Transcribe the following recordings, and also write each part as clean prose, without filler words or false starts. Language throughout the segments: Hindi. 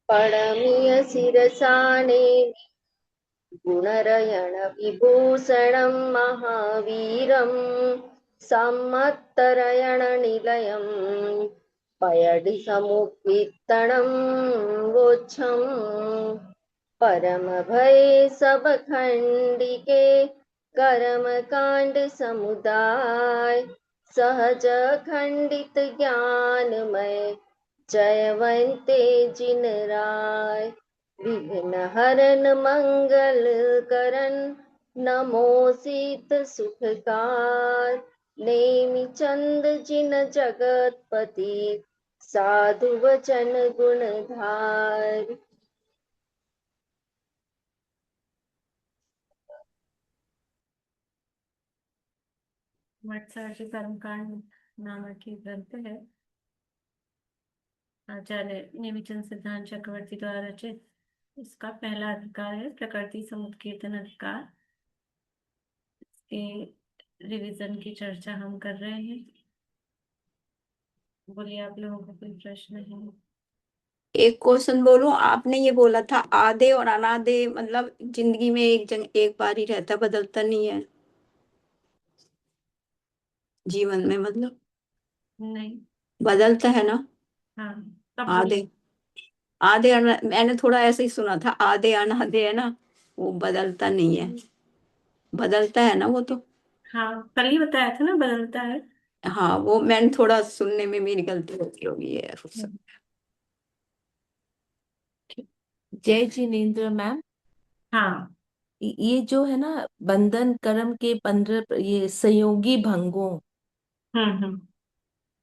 पडमीय शिरसाने गुणरयण विभूषणं महावीरं सम्मत्तरयण निलयं पयडि समुत्थितनं वोच्छं परम भय सब खंडिके कर्म कांड समुदाय सहज खंडित ज्ञानमय जयवंते जिन राय विघ्न हरन मंगल करन नमो शीत सुखकार नेमि चंद जिन जगतपति साधु वचन गुणधार। मत्स्य कर्मकांड नामक की ग्रंथ है। आचार्य नेमिचंद सिद्धांत चक्रवर्ती द्वारा रचित। इसका पहला अधिकार है प्रकृति समुत्कीर्तन अधिकार। इसके रिवीजन की चर्चा हम कर रहे हैं। बोलिए, आप लोगों को कोई प्रश्न है? एक क्वेश्चन बोलो। आपने ये बोला था आधे और अनाधे मतलब जिंदगी में एक बार ही रहता, बदलता नहीं है जीवन में, मतलब नहीं। बदलता है ना। हाँ। कब आधे बोले? आधे मैंने थोड़ा ऐसे ही सुना था, आधे अनाधे है ना, वो बदलता नहीं है, बदलता है ना वो तो। हाँ, कल ही बताया था ना, बदलता है। हाँ, वो मैंने थोड़ा सुनने में मेरी गलती होती होगी ये हो हम्म। सकता जय जिनेन्द्र मैम। हाँ। ये जो है ना, बंधन कर्म के 15 ये संयोगी भंगों, हम्म।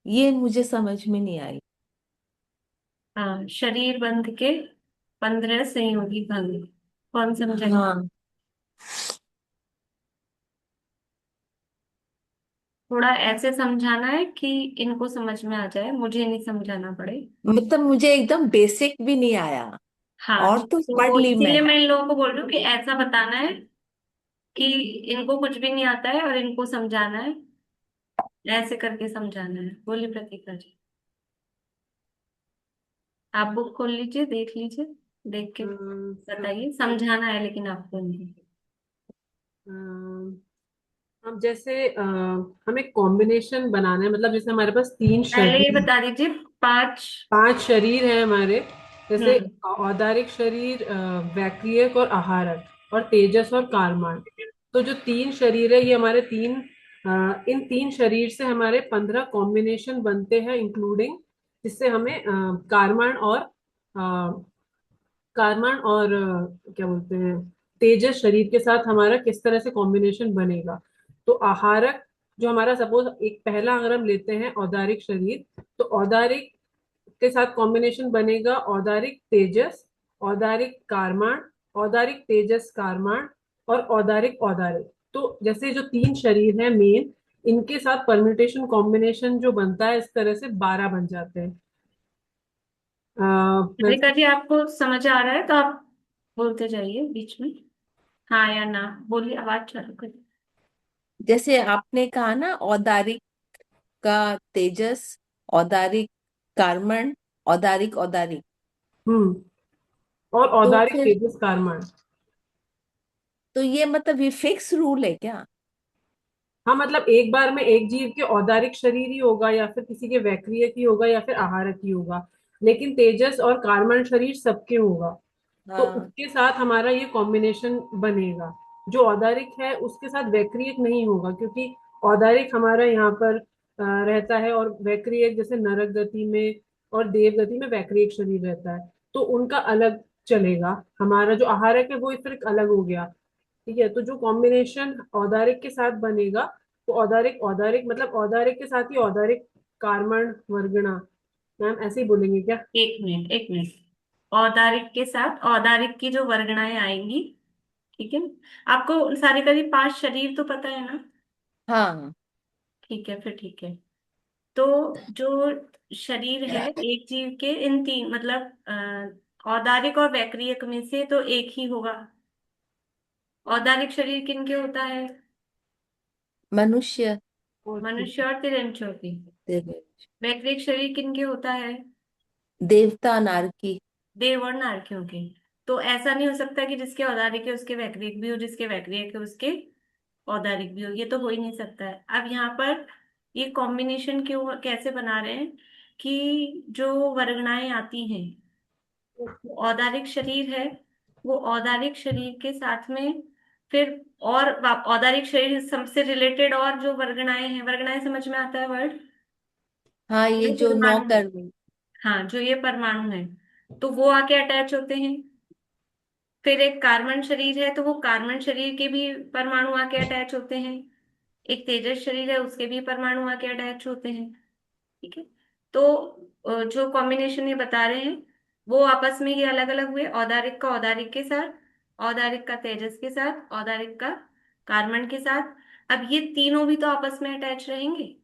ये मुझे समझ में नहीं आई। हाँ, शरीर बंध के 15 संयोगी भंग। कौन समझेगा? हाँ, थोड़ा ऐसे समझाना है कि इनको समझ में आ जाए, मुझे नहीं समझाना पड़े। मतलब मुझे एकदम बेसिक भी नहीं आया, हाँ, और तो पढ़ तो ली मैं। इसीलिए मैं इन लोगों को बोल रही हूँ कि ऐसा बताना है कि इनको कुछ भी नहीं आता है और इनको समझाना है। ऐसे करके समझाना है। बोलिए प्रतीका जी। आप बुक खोल लीजिए, देख लीजिए। देख के बताइए, समझाना है लेकिन आपको नहीं। अब जैसे हमें कॉम्बिनेशन बनाना है, मतलब जैसे हमारे पास तीन पहले ये शरीर, बता दीजिए। पांच। 5 शरीर है हमारे। जैसे हम्म। औदारिक शरीर, वैक्रियक और आहारक, और तेजस और कारमान। तो जो 3 शरीर है ये हमारे इन 3 शरीर से हमारे 15 कॉम्बिनेशन बनते हैं, इंक्लूडिंग जिससे हमें क्या बोलते हैं, तेजस शरीर के साथ हमारा किस तरह से कॉम्बिनेशन बनेगा। तो आहारक जो हमारा, सपोज एक पहला अगर हम लेते हैं औदारिक शरीर, तो औदारिक के साथ कॉम्बिनेशन बनेगा औदारिक तेजस, औदारिक कारमाण, औदारिक तेजस कारमाण और औदारिक औदारिक। तो जैसे जो 3 शरीर है मेन, इनके साथ परम्यूटेशन कॉम्बिनेशन जो बनता है, इस तरह से 12 बन जाते हैं। रेखा वैसे जी, आपको समझ आ रहा है तो आप बोलते जाइए बीच में। हाँ या ना बोलिए, आवाज चालू करिए। जैसे आपने कहा ना, औदारिक का तेजस, औदारिक कार्मण, औदारिक औदारिक, और तो औदारिक फिर तेजस कारमाण। तो ये मतलब ये फिक्स रूल है क्या? हाँ, मतलब एक बार में एक जीव के औदारिक शरीर ही होगा, या फिर किसी के वैक्रिय की होगा, या फिर आहारक की होगा। लेकिन तेजस और कार्बन शरीर सबके होगा। तो हाँ, उसके साथ हमारा ये कॉम्बिनेशन बनेगा। जो औदारिक है उसके साथ वैक्रियक नहीं होगा, क्योंकि औदारिक हमारा यहाँ पर रहता है, और वैक्रियक जैसे नरक गति में और देव गति में वैक्रियक शरीर रहता है, तो उनका अलग चलेगा। हमारा जो आहारक है वो फिर एक अलग हो गया। ठीक है, तो जो कॉम्बिनेशन औदारिक के साथ बनेगा, वो औदारिक औदारिक मतलब औदारिक के साथ ही औदारिक कार्बन वर्गना। मैम ऐसे ही बोलेंगे क्या? एक मिनट, एक मिनट। औदारिक के साथ औदारिक की जो वर्गणाएं आएंगी। ठीक है। आपको सारे करीब 5 शरीर तो पता है ना? हाँ। ठीक है, फिर ठीक है। तो जो शरीर है एक जीव के, इन तीन मतलब औदारिक और वैक्रियक में से तो एक ही होगा। औदारिक शरीर किनके होता है? मनुष्य। और मनुष्य और तिरंचों की। देव- वैक्रिक शरीर किनके होता है? देवता नारकी। दे वर्ड नारकियों के। तो ऐसा नहीं हो सकता कि जिसके औदारिक है उसके वैक्रिक भी हो, जिसके वैक्रिक है उसके औदारिक भी हो, ये तो हो ही नहीं सकता है। अब यहाँ पर ये कॉम्बिनेशन क्यों कैसे बना रहे हैं कि जो वर्गणाएं आती हैं, वो औदारिक शरीर है, वो औदारिक शरीर के साथ में फिर और औदारिक शरीर सबसे रिलेटेड और जो वर्गणाएं हैं, वर्गणाएं समझ में आता है वर्ड, हाँ, ये ये जो नौ परमाणु है। कर्म। हाँ, जो ये परमाणु है, तो वो आके अटैच होते हैं। फिर एक कार्बन शरीर है, तो वो कार्बन शरीर के भी परमाणु आके अटैच होते हैं। एक तेजस शरीर है, उसके भी परमाणु आके अटैच होते हैं। ठीक है। तो जो कॉम्बिनेशन ये बता रहे हैं, वो आपस में ये अलग अलग हुए, औदारिक का औदारिक के साथ, औदारिक का तेजस के साथ, औदारिक का कार्बन के साथ। अब ये तीनों भी तो आपस में अटैच रहेंगे,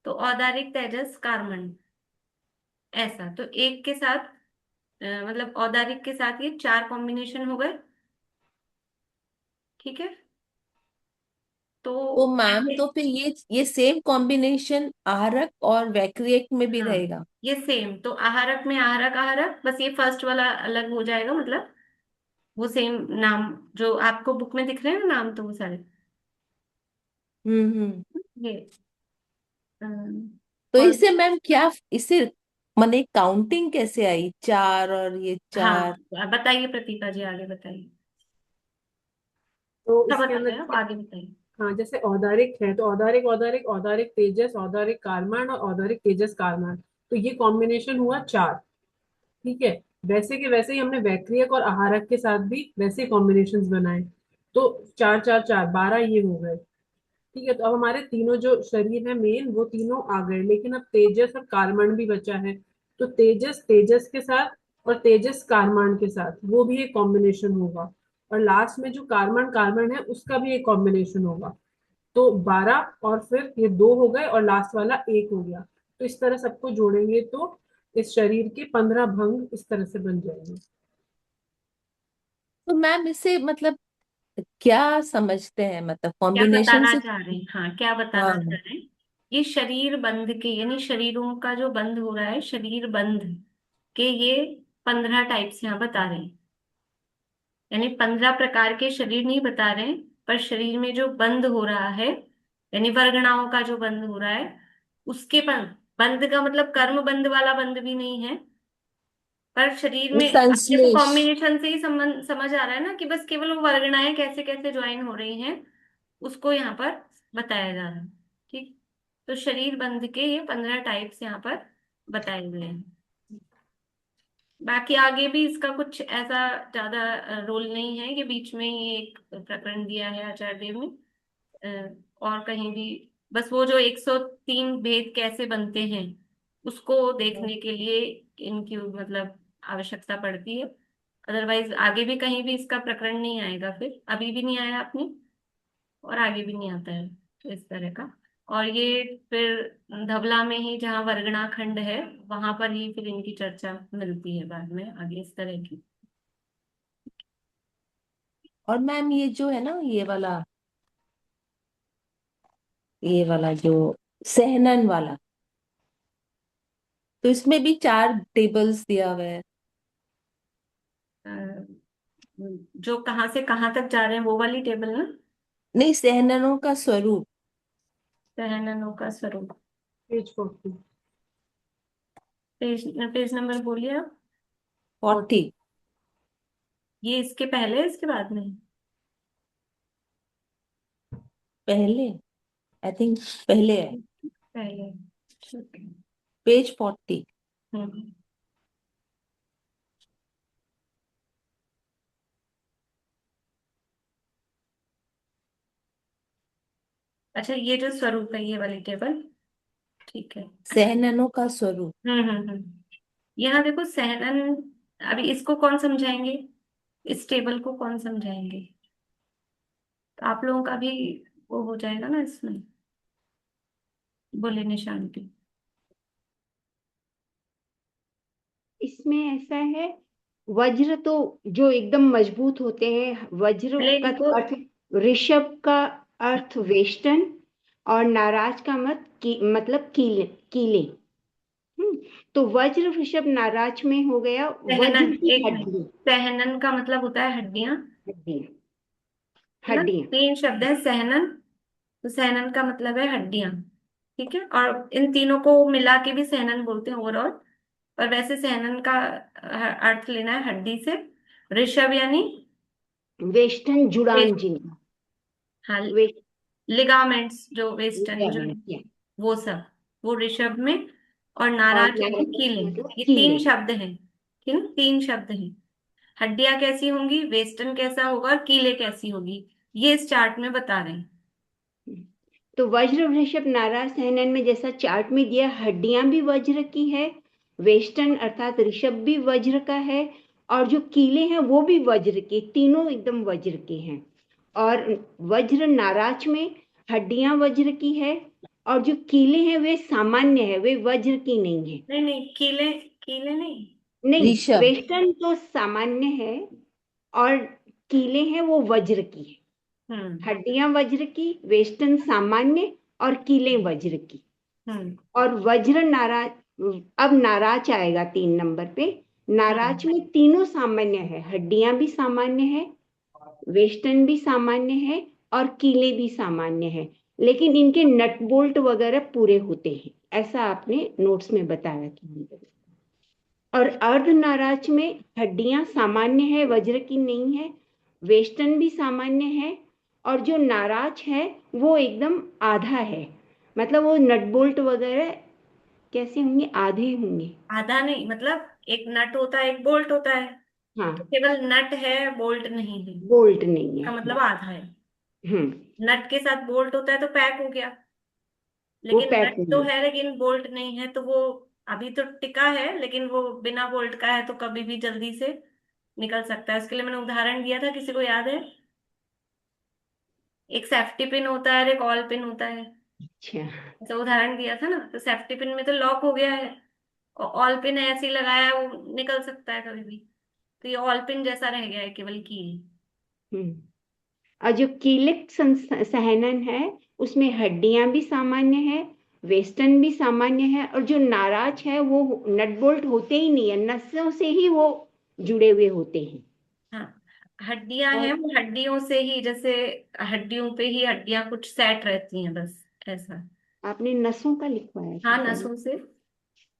तो औदारिक तेजस कार्बन, ऐसा तो एक के साथ मतलब औदारिक के साथ ये चार कॉम्बिनेशन हो गए। ठीक है। तो तो मैम, ऐसे तो फिर ये सेम कॉम्बिनेशन आहारक और वैक्रियक में भी हाँ, रहेगा? ये सेम तो आहारक में आहारक आहारक, बस ये फर्स्ट वाला अलग हो जाएगा, मतलब वो सेम नाम जो आपको बुक में दिख रहे हैं ना नाम, तो वो सारे हम्म। ये तो और इससे मैम क्या, इससे माने काउंटिंग कैसे आई, चार और ये हाँ, चार? बताइए प्रतीका जी, आगे बताइए। तो सब इसके बता अंदर रहे हैं आप, आगे बताइए। हाँ, जैसे औदारिक है तो औदारिक औदारिक औदारिक तेजस औदारिक कारमान और औदारिक तेजस कारमान, तो ये कॉम्बिनेशन हुआ चार। ठीक है। वैसे के वैसे ही हमने वैक्रियक और आहारक के साथ भी वैसे कॉम्बिनेशंस बनाए, तो चार चार चार 12 ये हो गए। ठीक है। तो अब हमारे तीनों जो शरीर है मेन वो तीनों आ गए, लेकिन अब तेजस और कारमन भी बचा है। तो तेजस तेजस के साथ और तेजस कारमान के साथ वो भी एक कॉम्बिनेशन होगा, और लास्ट में जो कार्बन कार्बन है उसका भी एक कॉम्बिनेशन होगा। तो 12 और फिर ये दो हो गए और लास्ट वाला एक हो गया। तो इस तरह सबको जोड़ेंगे तो इस शरीर के 15 भंग इस तरह से बन जाएंगे। तो मैम, इससे मतलब क्या समझते हैं, मतलब क्या कॉम्बिनेशन बताना से? चाह रहे हैं, हाँ क्या बताना हाँ। चाह रहे हैं, ये शरीर बंध के, यानी शरीरों का जो बंध हो रहा है, शरीर बंध के ये 15 टाइप्स यहाँ बता रहे हैं। यानी 15 प्रकार के शरीर नहीं बता रहे हैं, पर शरीर में जो बंध हो रहा है, यानी वर्गणाओं का जो बंध हो रहा है, उसके बंध, बंध का मतलब कर्म बंध वाला बंध भी नहीं है, पर शरीर में अब देखो संश्लेष। कॉम्बिनेशन से ही संबंध समझ आ रहा है ना, कि बस केवल वो वर्गणाएं कैसे कैसे ज्वाइन हो रही हैं, उसको यहाँ पर बताया जा रहा है। ठीक। तो शरीर बंध के ये 15 टाइप्स यहाँ पर बताए गए हैं। बाकी आगे भी इसका कुछ ऐसा ज्यादा रोल नहीं है, कि बीच में ही एक प्रकरण दिया है आचार्य देव ने, और कहीं भी बस वो जो 103 भेद कैसे बनते हैं उसको देखने के लिए इनकी मतलब आवश्यकता पड़ती है। अदरवाइज आगे भी कहीं भी इसका प्रकरण नहीं आएगा, फिर अभी भी नहीं आया अपनी, और आगे भी नहीं आता है तो इस तरह का। और ये फिर धवला में ही जहाँ वर्गणा खंड है, वहां पर ही फिर इनकी चर्चा मिलती है बाद में आगे इस तरह की। और मैम, ये जो है ना, ये वाला जो सहनन वाला, तो इसमें भी चार टेबल्स दिया हुआ है। अ, जो कहाँ से कहाँ तक जा रहे हैं वो वाली टेबल ना, नहीं, सहननों का स्वरूप। सहननों का स्वरूप। पेज 40। पेज पेज नंबर बोलिए आप। 40। ये इसके पहले है, इसके बाद में? पहले, आई थिंक पहले है। पहले। ठीक है। पेज 40। हम्म। अच्छा, ये जो स्वरूप है ये वाली टेबल, ठीक है। अच्छा। सहननों का स्वरूप। यहाँ देखो सहनन, अभी इसको कौन समझाएंगे, इस टेबल को कौन समझाएंगे? तो आप लोगों का भी वो हो जाएगा ना इसमें, बोले निशांति। इसमें ऐसा है, वज्र तो जो एकदम मजबूत होते हैं, वज्र पहले का इनको, तो अर्थ, ऋषभ का अर्थ वेष्टन, और नाराज का मतलब कीले कीले। तो वज्र वृषभ नाराज में हो गया वज्र सहनन, की एक मिनट, हड्डी, सहनन का मतलब होता है हड्डियां, हड्डियां, है ना? हड्डियां। 3 शब्द है सहनन, तो सहनन का मतलब है हड्डियां। ठीक है, और इन तीनों को मिला के भी सहनन बोलते हैं ओवरऑल, पर वैसे सहनन का अर्थ लेना है हड्डी से। ऋषभ यानी वेस्टर्न जुड़ान वेस्ट, जिनका, हाँ, वेस्ट, लिगामेंट्स जो वेस्टर्न जो लिगामेंट या, वो सब, वो ऋषभ में। और और नाराज यानी नाराज कीले। मतलब ये कीले। 3 शब्द हैं, किन 3 शब्द हैं। हड्डियां कैसी होंगी, वेस्टर्न कैसा होगा, और कीले कैसी होगी, ये इस चार्ट में बता रहे हैं। तो वज्र वृषभ नाराज सहनन में जैसा चार्ट में दिया, हड्डियां भी वज्र की है, वेस्टर्न अर्थात ऋषभ भी वज्र का है, और जो कीले हैं वो भी वज्र के, तीनों एकदम वज्र के हैं। और वज्र नाराज में हड्डियां वज्र की है, और जो कीले हैं वे सामान्य है, वे वज्र की नहीं है। नहीं नहीं, कीले, कीले नहीं। नहीं, ऋषभ। वेस्टर्न तो सामान्य है और कीले हैं वो वज्र की है। हम्म हड्डियां वज्र की, वेस्टर्न सामान्य, और कीले वज्र की। हम्म और वज्र नाराज, अब नाराज आएगा 3 नंबर पे। नाराज हम्म में तीनों सामान्य है, हड्डियां भी सामान्य है, वेस्टर्न भी सामान्य है, और कीले भी सामान्य है, लेकिन इनके नट बोल्ट वगैरह पूरे होते हैं, ऐसा आपने नोट्स में बताया था। और अर्ध नाराज में हड्डियां सामान्य है, वज्र की नहीं है, वेस्टर्न भी सामान्य है, और जो नाराज है वो एकदम आधा है, मतलब वो नट बोल्ट वगैरह कैसे होंगे, आधे होंगे। आधा नहीं, मतलब एक नट होता है, एक बोल्ट होता है, तो हाँ, केवल नट है, बोल्ट नहीं है, बोल्ट नहीं का है। मतलब आधा है। हम्म, नट के साथ बोल्ट होता है तो पैक हो गया, वो लेकिन पैक नट तो नहीं है। है लेकिन बोल्ट नहीं है, तो वो अभी तो टिका है, लेकिन वो बिना बोल्ट का है, तो कभी भी जल्दी से निकल सकता है। उसके लिए मैंने उदाहरण दिया था, किसी को याद है? एक सेफ्टी पिन होता है और एक ऑल पिन होता है, अच्छा। ऐसा उदाहरण दिया था ना। तो सेफ्टी पिन में तो लॉक हो गया है, और ऑल पिन ऐसे ही लगाया है, वो निकल सकता है कभी भी। तो ये ऑल पिन जैसा रह गया है, केवल कील। हम्म, और जो कीलिक सहनन है उसमें हड्डियां भी सामान्य है, वेस्टर्न भी सामान्य है, और जो नाराज है वो नट बोल्ट होते ही नहीं है, नसों से ही वो जुड़े हुए होते हैं। हाँ, हड्डियां हैं, और वो हड्डियों से ही, जैसे हड्डियों पे ही हड्डियां कुछ सेट रहती हैं, बस ऐसा। आपने नसों का लिखवाया हाँ, था पहले। नसों से। हाँ।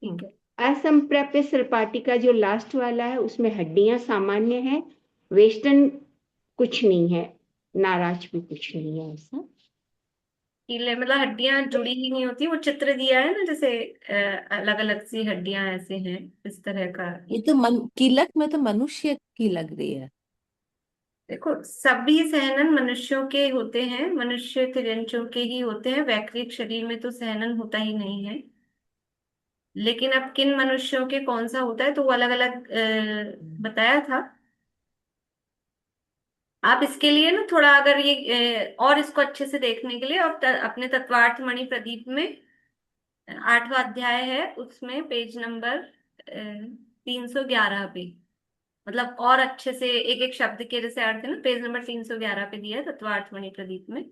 ठीक है। असंप्राप्य सपाटी का जो लास्ट वाला है उसमें हड्डियां सामान्य है, वेस्टर्न कुछ नहीं है, नाराज भी कुछ नहीं है ऐसा। कीले मतलब हड्डियां जुड़ी ही नहीं होती, वो चित्र दिया है ना, जैसे अलग अलग सी हड्डियां ऐसे हैं, इस तरह का। ये तो कीलक में तो मनुष्य की लग रही है। देखो, सभी सहनन मनुष्यों के होते हैं, मनुष्य तिर्यंचों के ही होते हैं, वैकृत शरीर में तो सहनन होता ही नहीं है। लेकिन अब किन मनुष्यों के कौन सा होता है, तो वो अलग अलग बताया था। आप इसके लिए ना थोड़ा, अगर ये और इसको अच्छे से देखने के लिए, आप अपने तत्वार्थ मणि प्रदीप में 8वां अध्याय है, उसमें पेज नंबर 311 पे, मतलब और अच्छे से एक एक शब्द के जैसे अर्थ है ना, पेज नंबर 311 पे दिया है तत्वार्थ मणि प्रदीप में।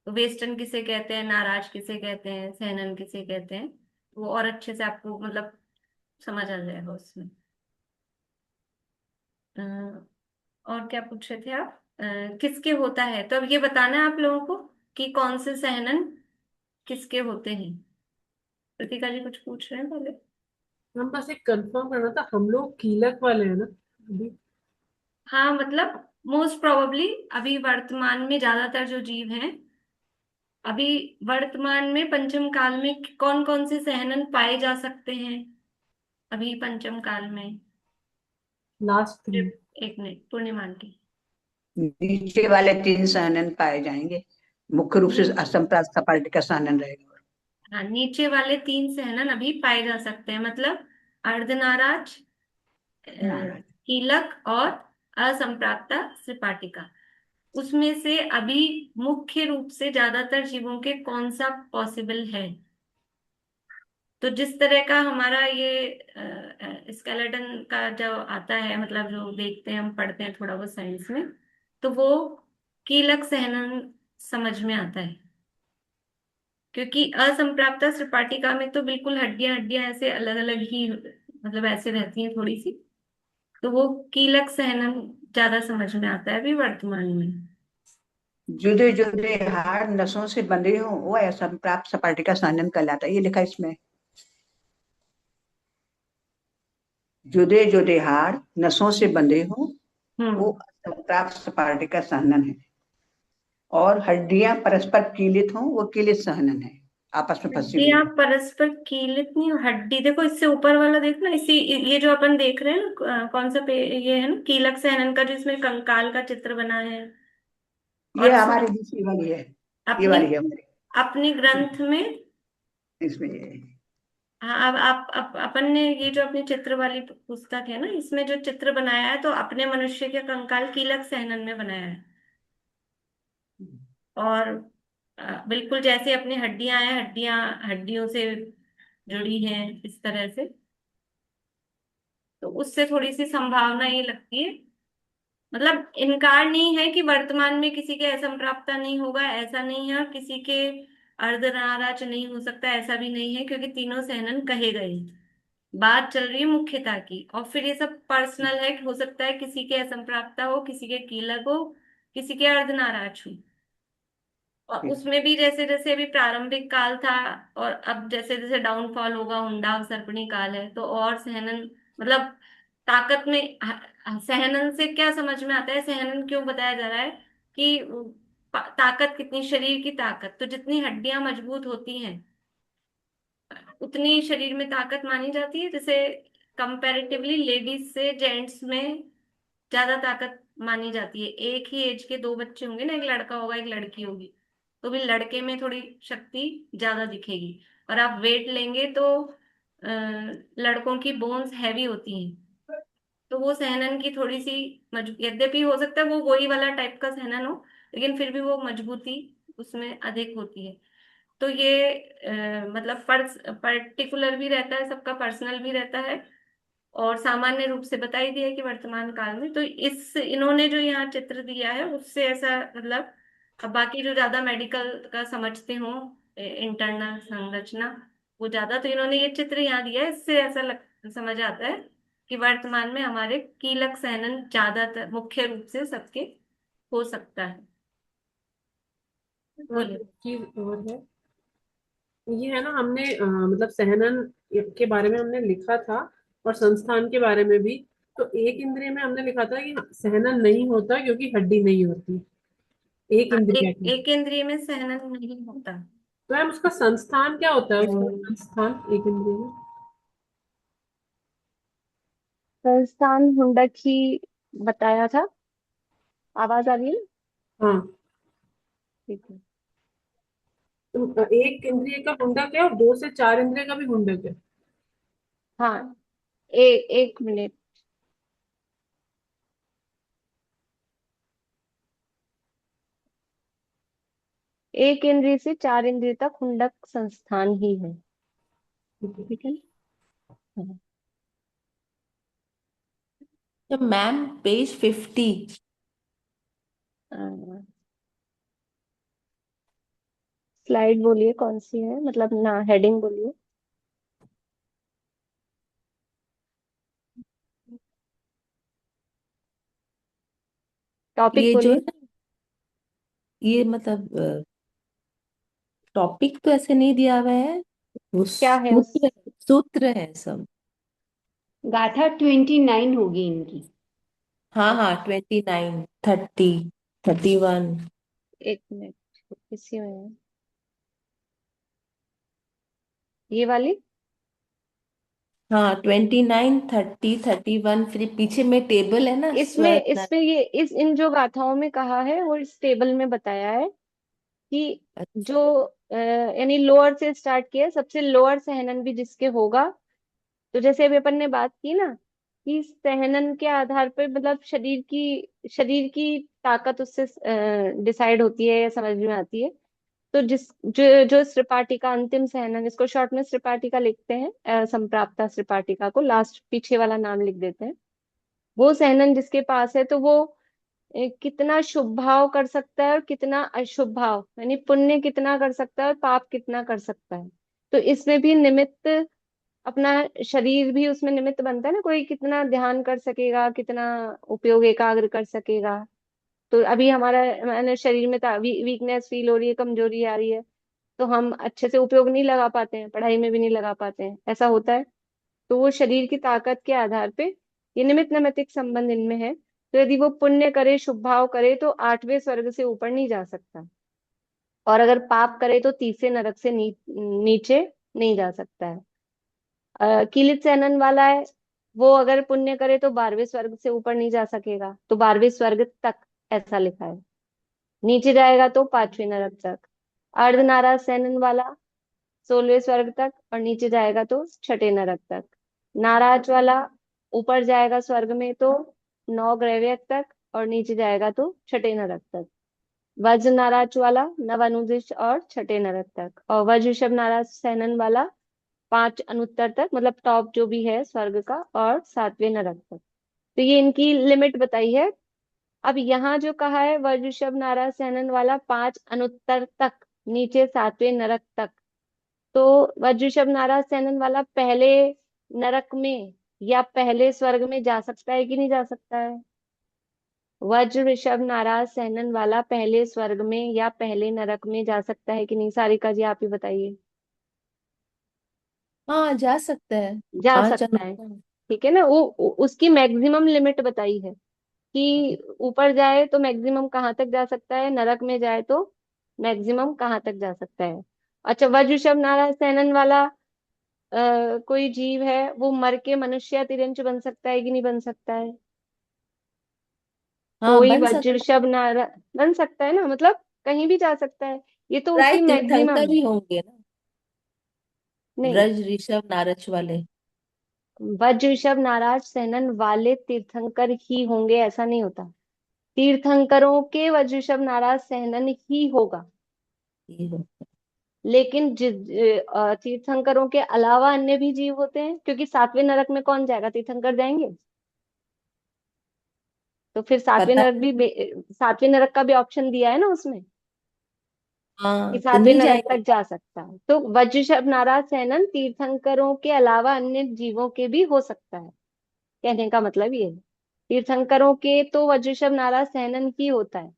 तो वेस्टर्न किसे कहते हैं, नाराज किसे कहते हैं, सहनन किसे कहते हैं, वो और अच्छे से आपको मतलब समझ आ जाएगा उसमें। अ, और क्या पूछ रहे थे आप? किसके होता है, तो अब ये बताना है आप लोगों को कि कौन से सहनन किसके होते हैं। कृतिका जी कुछ पूछ रहे हैं पहले? हम बस एक कंफर्म करना था, हम लोग कीलक वाले हैं ना अभी? हाँ, मतलब मोस्ट प्रोबेबली अभी वर्तमान में ज्यादातर जो जीव हैं, अभी वर्तमान में पंचम काल में कौन कौन से सहनन पाए जा सकते हैं अभी पंचम काल में? लास्ट 3। एक मिनट, पूर्णिमा की। नीचे वाले 3 सानन पाए जाएंगे, मुख्य रूप से असंप्राप्त सपाटी का सानन रहेगा। हाँ, नीचे वाले 3 सहनन अभी पाए जा सकते हैं, मतलब अर्धनाराज, नाराज कीलक और असंप्राप्ता त्रिपाटिका। उसमें से अभी मुख्य रूप से ज्यादातर जीवों के कौन सा पॉसिबल है? तो जिस तरह का हमारा ये स्केलेटन का जो आता है, मतलब जो देखते हैं हम, पढ़ते हैं थोड़ा बहुत साइंस में, तो वो कीलक सहनन समझ में आता है। क्योंकि असंप्राप्ता त्रिपाटिका में तो बिल्कुल हड्डियां हड्डियां ऐसे अलग अलग ही मतलब ऐसे रहती हैं थोड़ी सी, तो वो कीलक सहनन ज्यादा समझ में आता है अभी वर्तमान में। जुदे जुदे हाड़ नसों से बंधे हो वो असंप्राप्त सपाटी का सानन कहलाता है, ये लिखा है इसमें। जुदे जुदे हाड़ नसों से बंधे हो वो असंप्राप्त सपाटी का सानन है, और हड्डियां परस्पर कीलित हो वो कीलित सहनन है, आपस में फंसी हुई हड्डियां है। परस्पर कीलित नहीं, हड्डी देखो इससे ऊपर वाला देखना, इसी ये जो अपन देख रहे हैं ना, कौन सा ये है ना कीलक सहनन का, जो इसमें कंकाल का चित्र बना है। ये और हमारी दूसरी वाली है, ये अपनी वाली है हमारी, अपनी ग्रंथ में, इसमें ये है। हाँ अब अपन ने ये जो अपनी चित्र वाली पुस्तक है ना, इसमें जो चित्र बनाया है तो अपने मनुष्य के कंकाल कीलक सहनन में बनाया है। और बिल्कुल जैसे अपनी हड्डियां हैं, हड्डियां हड्डियों से जुड़ी हैं इस तरह से, तो उससे थोड़ी सी संभावना ये लगती है। मतलब इनकार नहीं है कि वर्तमान में किसी के असंप्राप्ता नहीं होगा, ऐसा नहीं है, और किसी के अर्धनाराच नहीं हो सकता, ऐसा भी नहीं है, क्योंकि तीनों सहनन कहे गए। बात चल रही है मुख्यता की, और फिर ये सब पर्सनल है, हो सकता है किसी के असंप्राप्ता हो, किसी के कीलक हो, किसी के अर्धनाराच हो। और उसमें भी जैसे जैसे अभी प्रारंभिक काल था, और अब जैसे जैसे डाउनफॉल होगा, हुंडा अवसर्पणी काल है, तो और सहनन मतलब ताकत में सहनन से क्या समझ में आता है, सहनन क्यों बताया जा रहा है कि ताकत कितनी, शरीर की ताकत, तो जितनी हड्डियां मजबूत होती हैं उतनी शरीर में ताकत मानी जाती है। जैसे कंपैरेटिवली लेडीज से जेंट्स में ज्यादा ताकत मानी जाती है। एक ही एज के दो बच्चे होंगे ना, एक लड़का होगा एक लड़की होगी, तो भी लड़के में थोड़ी शक्ति ज्यादा दिखेगी। और आप वेट लेंगे तो लड़कों की बोन्स हैवी होती हैं, तो वो सहनन की थोड़ी सी यद्यपि हो सकता है वो वही वाला टाइप का सहनन हो, लेकिन फिर भी वो मजबूती उसमें अधिक होती है। तो ये मतलब पर्टिकुलर भी रहता है, सबका पर्सनल भी रहता है, और सामान्य रूप से बता ही दिया है कि वर्तमान काल में, तो इस इन्होंने जो यहाँ चित्र दिया है उससे ऐसा मतलब, अब बाकी जो ज्यादा मेडिकल का समझते हो इंटरनल संरचना वो ज्यादा, तो इन्होंने ये चित्र यहाँ दिया है, इससे ऐसा समझ आता है कि वर्तमान में हमारे कीलक सहनन ज्यादातर मुख्य रूप से सबके हो सकता है। और बोले। एक चीज और है, ये है ना, हमने मतलब सहनन के बारे में हमने लिखा था, और संस्थान के बारे में भी। तो एक इंद्रिय में हमने लिखा था कि सहनन नहीं होता क्योंकि हड्डी नहीं होती, एक इंद्रिय की। एक इंद्रिय में सहनन नहीं होता। तो मैम उसका संस्थान क्या होता है, उसका संस्थान एक इंद्रिय में? संस्थान हुंडक ही बताया था। आवाज आ रही है ना? हाँ, ठीक है। तो एक इंद्रिय का हुंडक है और 2 से 4 इंद्रिय का भी हुंडक है। हाँ, एक मिनट। एक इंद्रिय से 4 इंद्रिय तक हुंडक संस्थान ही है। ठीक है। ठीक है ना? हाँ। तो मैम पेज 50। स्लाइड बोलिए कौन सी है, मतलब ना हेडिंग बोलिए। टॉपिक ये जो है बोलिए। ना, ये मतलब टॉपिक तो ऐसे नहीं दिया हुआ है, वो क्या है उस सूत्र है सब। गाथा 29 होगी इनकी। हाँ हाँ, 29, 30, 31। एक मिनट, इसी में है ये वाली। हाँ, 29, 30, 31, फिर पीछे में टेबल है ना, इसमें स्वर। इसमें ये इस इन जो गाथाओं में कहा है वो इस टेबल में बताया है कि जो यानी लोअर से स्टार्ट किया है, सबसे लोअर सहनन भी जिसके होगा। तो जैसे अभी अपन ने बात की ना कि सहनन के आधार पर मतलब शरीर की ताकत उससे डिसाइड होती है या समझ में आती है। तो जो त्रिपाटिका अंतिम सहनन, इसको शॉर्ट में त्रिपाटिका लिखते हैं, संप्राप्ता त्रिपाटिका को लास्ट पीछे वाला नाम लिख देते हैं। वो सहनन जिसके पास है तो वो कितना शुभ भाव कर सकता है और कितना अशुभ भाव, यानी पुण्य कितना कर सकता है और पाप कितना कर सकता है। तो इसमें भी निमित्त, अपना शरीर भी उसमें निमित्त बनता है ना, कोई कितना ध्यान कर सकेगा, कितना उपयोग एकाग्र कर सकेगा। तो अभी हमारा मैंने शरीर में वीकनेस फील हो रही है, कमजोरी आ रही है, तो हम अच्छे से उपयोग नहीं लगा पाते हैं, पढ़ाई में भी नहीं लगा पाते हैं, ऐसा होता है। तो वो शरीर की ताकत के आधार पे ये निमित्त नैमित्तिक संबंध इनमें है। तो यदि वो पुण्य करे, शुभ भाव करे, तो 8वें स्वर्ग से ऊपर नहीं जा सकता, और अगर पाप करे तो तीसरे नरक से नीचे नहीं जा सकता है। किलित सेनन वाला है, वो अगर पुण्य करे तो 12वें स्वर्ग से ऊपर नहीं जा सकेगा, तो 12वें स्वर्ग तक ऐसा लिखा है। नीचे जाएगा तो 5वें नरक तक। अर्धनारा सेनन वाला 16वें स्वर्ग तक, और नीचे जाएगा तो 6ठे नरक तक। नाराज वाला ऊपर जाएगा स्वर्ग में तो 9 ग्रैवियक तक, और नीचे जाएगा तो 6ठे नरक तक। वज्र नाराज वाला नव अनुदिश और 6ठे नरक तक, और वज्र ऋषभ नाराज सहनन वाला 5 अनुत्तर तक, मतलब टॉप जो भी है स्वर्ग का, और 7वें नरक तक। तो ये इनकी लिमिट बताई है। अब यहाँ जो कहा है वज्र ऋषभ नाराज सहनन वाला 5 अनुत्तर तक, नीचे 7वें नरक तक, तो वज्र ऋषभ नाराज सहनन वाला पहले नरक में या पहले स्वर्ग में जा सकता है कि नहीं जा सकता है? वज्र ऋषभ नाराज सहनन वाला पहले स्वर्ग में या पहले नरक में जा सकता है कि नहीं? सारिका जी आप ही बताइए। हाँ, जा सकता है। जा 5 सकता है, ठीक है ना। वो उसकी मैक्सिमम लिमिट बताई है कि ऊपर जाए तो मैक्सिमम कहाँ तक जा सकता है, नरक में जाए तो मैक्सिमम कहाँ तक जा सकता है। अच्छा, वज्र ऋषभ नाराज सहनन वाला कोई जीव है, वो मर के मनुष्य या तिरंच बन सकता है कि नहीं बन सकता है? हाँ, कोई बन वज्र सकता ऋषभ नाराज बन सकता है ना, मतलब कहीं भी जा सकता है। ये तो है। राय उसकी मैक्सिमम। तीर्थंकर ही होंगे ना, नहीं, ब्रज ऋषभ नारच वाले। वज्र ऋषभ नाराज सहनन वाले तीर्थंकर ही होंगे ऐसा नहीं होता। तीर्थंकरों के वज्र ऋषभ नाराज सहनन ही होगा। ये हो। लेकिन तीर्थंकरों के अलावा अन्य भी जीव होते हैं, क्योंकि 7वें नरक में कौन जाएगा? तीर्थंकर जाएंगे? तो फिर पता 7वें नरक का भी ऑप्शन दिया है ना उसमें, कि हाँ, तो 7वें नहीं नरक जाएंगे। तक जा सकता है। तो वज्र नाराज सहनन तीर्थंकरों के अलावा अन्य जीवों के भी हो सकता है, कहने का मतलब ये है। तीर्थंकरों के तो वज्र नाराज सहनन ही होता है।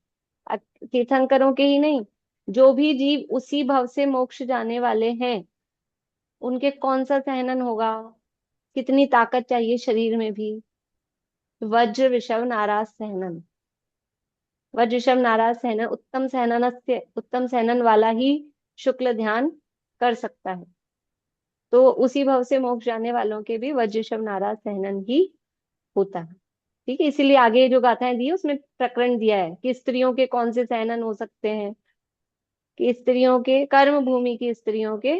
अ- तीर्थंकरों के ही नहीं, जो भी जीव उसी भव से मोक्ष जाने वाले हैं, उनके कौन सा सहनन होगा? कितनी ताकत चाहिए शरीर में भी? वज्र विषव नाराज सहनन। वज्र विषव नाराज सहनन उत्तम सहनन से उत्तम सहनन वाला ही शुक्ल ध्यान कर सकता है। तो उसी भव से मोक्ष जाने वालों के भी वज्र विषव नाराज सहनन ही होता है। ठीक है, इसीलिए आगे जो गाथाएं दी है उसमें प्रकरण दिया है कि स्त्रियों के कौन से सहनन हो सकते हैं, कि स्त्रियों के कर्म भूमि की स्त्रियों के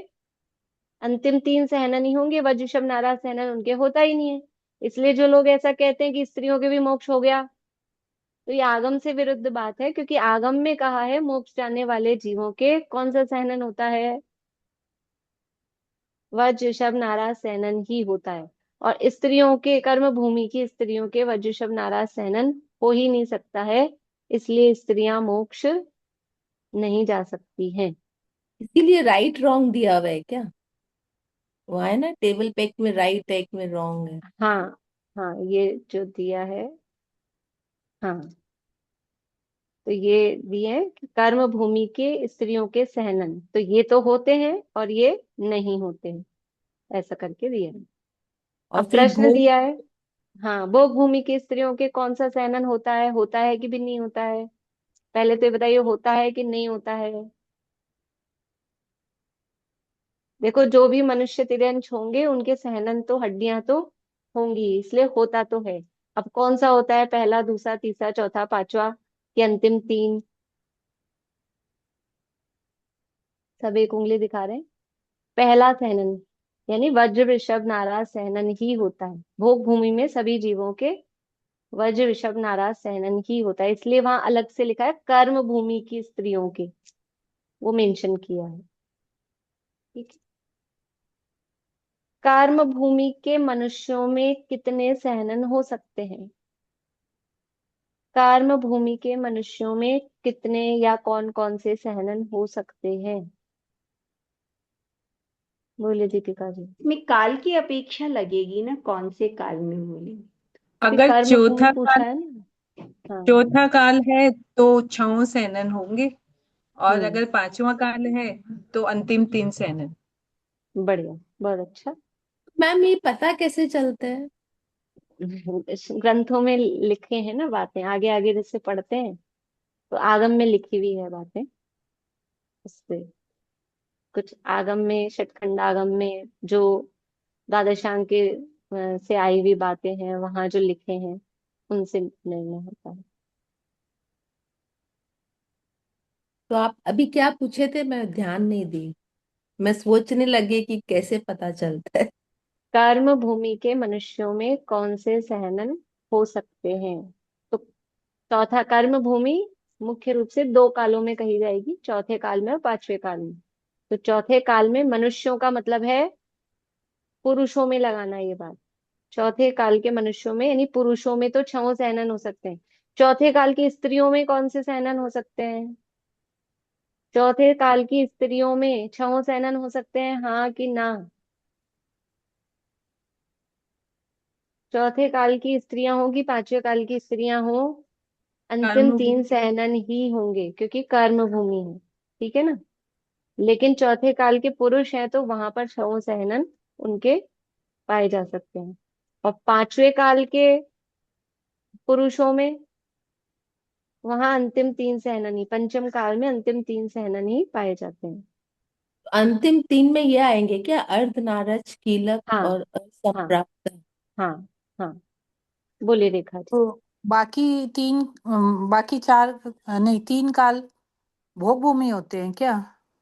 अंतिम 3 सहनन ही होंगे, वज्र विषव नाराज सहनन उनके होता ही नहीं है। इसलिए जो लोग ऐसा कहते हैं कि स्त्रियों के भी मोक्ष हो गया, तो ये आगम से विरुद्ध बात है, क्योंकि आगम में कहा है मोक्ष जाने वाले जीवों के कौन सा सहनन होता है? वज्र ऋषभ नाराज सहनन ही होता है। और स्त्रियों के कर्म भूमि की स्त्रियों के वज्र ऋषभ नाराज सहनन हो ही नहीं सकता है, इसलिए स्त्रियां मोक्ष नहीं जा सकती हैं। इसीलिए राइट रॉन्ग दिया हुआ है क्या? वो है ना, टेबल पे एक में राइट है, एक में रॉन्ग है। हाँ, हाँ, ये जो दिया है, हाँ, तो ये दिए हैं कि कर्म भूमि के स्त्रियों के सहनन, तो ये तो होते हैं और ये नहीं होते हैं, ऐसा करके दिया है। और अब फिर प्रश्न भोग। दिया है, हाँ, भोग भूमि के स्त्रियों के कौन सा सहनन होता है कि भी नहीं होता है? पहले तो ये बताइए, होता है कि नहीं होता है? देखो, जो भी मनुष्य तिर्यंच होंगे उनके सहनन तो हड्डियां तो होंगी, इसलिए होता तो है। अब कौन सा होता है, पहला, दूसरा, तीसरा, चौथा, पांचवा, कि अंतिम 3? सब एक उंगली दिखा रहे हैं। पहला सहनन, यानी वज्र वृषभ नाराज सहनन ही होता है। भोग भूमि में सभी जीवों के वज्र वृषभ नाराज सहनन ही होता है, इसलिए वहां अलग से लिखा है कर्म भूमि की स्त्रियों के, वो मेंशन किया है। ठीक है। कर्म भूमि के मनुष्यों में कितने सहनन हो सकते हैं? कार्म भूमि के मनुष्यों में कितने या कौन कौन से सहनन हो सकते हैं? बोले दीपिका जी। इसमें काल की अपेक्षा लगेगी ना, कौन से काल में बोलेंगे। फिर अगर कर्म भूमि चौथा पूछा काल है ना। हाँ, चौथा काल है तो 6 सैनन होंगे, और हम्म, अगर 5वां काल है तो अंतिम 3 सैनन। बढ़िया, बहुत अच्छा। मैम ये पता कैसे चलता है? इस ग्रंथों में लिखे हैं ना बातें, आगे आगे जैसे पढ़ते हैं तो आगम में लिखी हुई है बातें। उससे कुछ आगम में, षटखंड आगम में जो द्वादशांग के से आई हुई बातें हैं, वहां जो लिखे हैं उनसे निर्णय होता है। तो आप अभी क्या पूछे थे, मैं ध्यान नहीं दी। मैं सोचने लगी कि कैसे पता चलता है। कर्म भूमि के मनुष्यों में कौन से सहनन हो सकते हैं? तो चौथा कर्म भूमि मुख्य रूप से दो कालों में कही जाएगी, चौथे काल में और पांचवे काल में। तो चौथे काल में मनुष्यों का मतलब है पुरुषों में लगाना ये बात। चौथे काल के मनुष्यों में यानी पुरुषों में तो छह सहनन हो सकते हैं। चौथे काल की स्त्रियों में कौन से सहनन हो सकते हैं? चौथे काल की स्त्रियों में छह सहनन हो सकते हैं, हाँ कि ना? चौथे काल की स्त्रियां हो कि पांचवे काल की स्त्रियां हो, अंतिम कर्म तीन सहनन ही होंगे क्योंकि कर्म भूमि है। ठीक है ना? लेकिन चौथे काल के पुरुष हैं तो वहां पर छह सहनन उनके पाए जा सकते हैं। और पांचवे काल के पुरुषों में वहां अंतिम तीन सहनन ही, पंचम काल में अंतिम तीन सहनन ही पाए जाते हैं। अंतिम 3 में ये आएंगे क्या? अर्धनारज, कीलक हाँ, और हाँ, संप्राप्त। हाँ, हाँ, बोलिए रेखा जी। तो बाकी चार, नहीं, 3 काल भोग भूमि होते हैं क्या?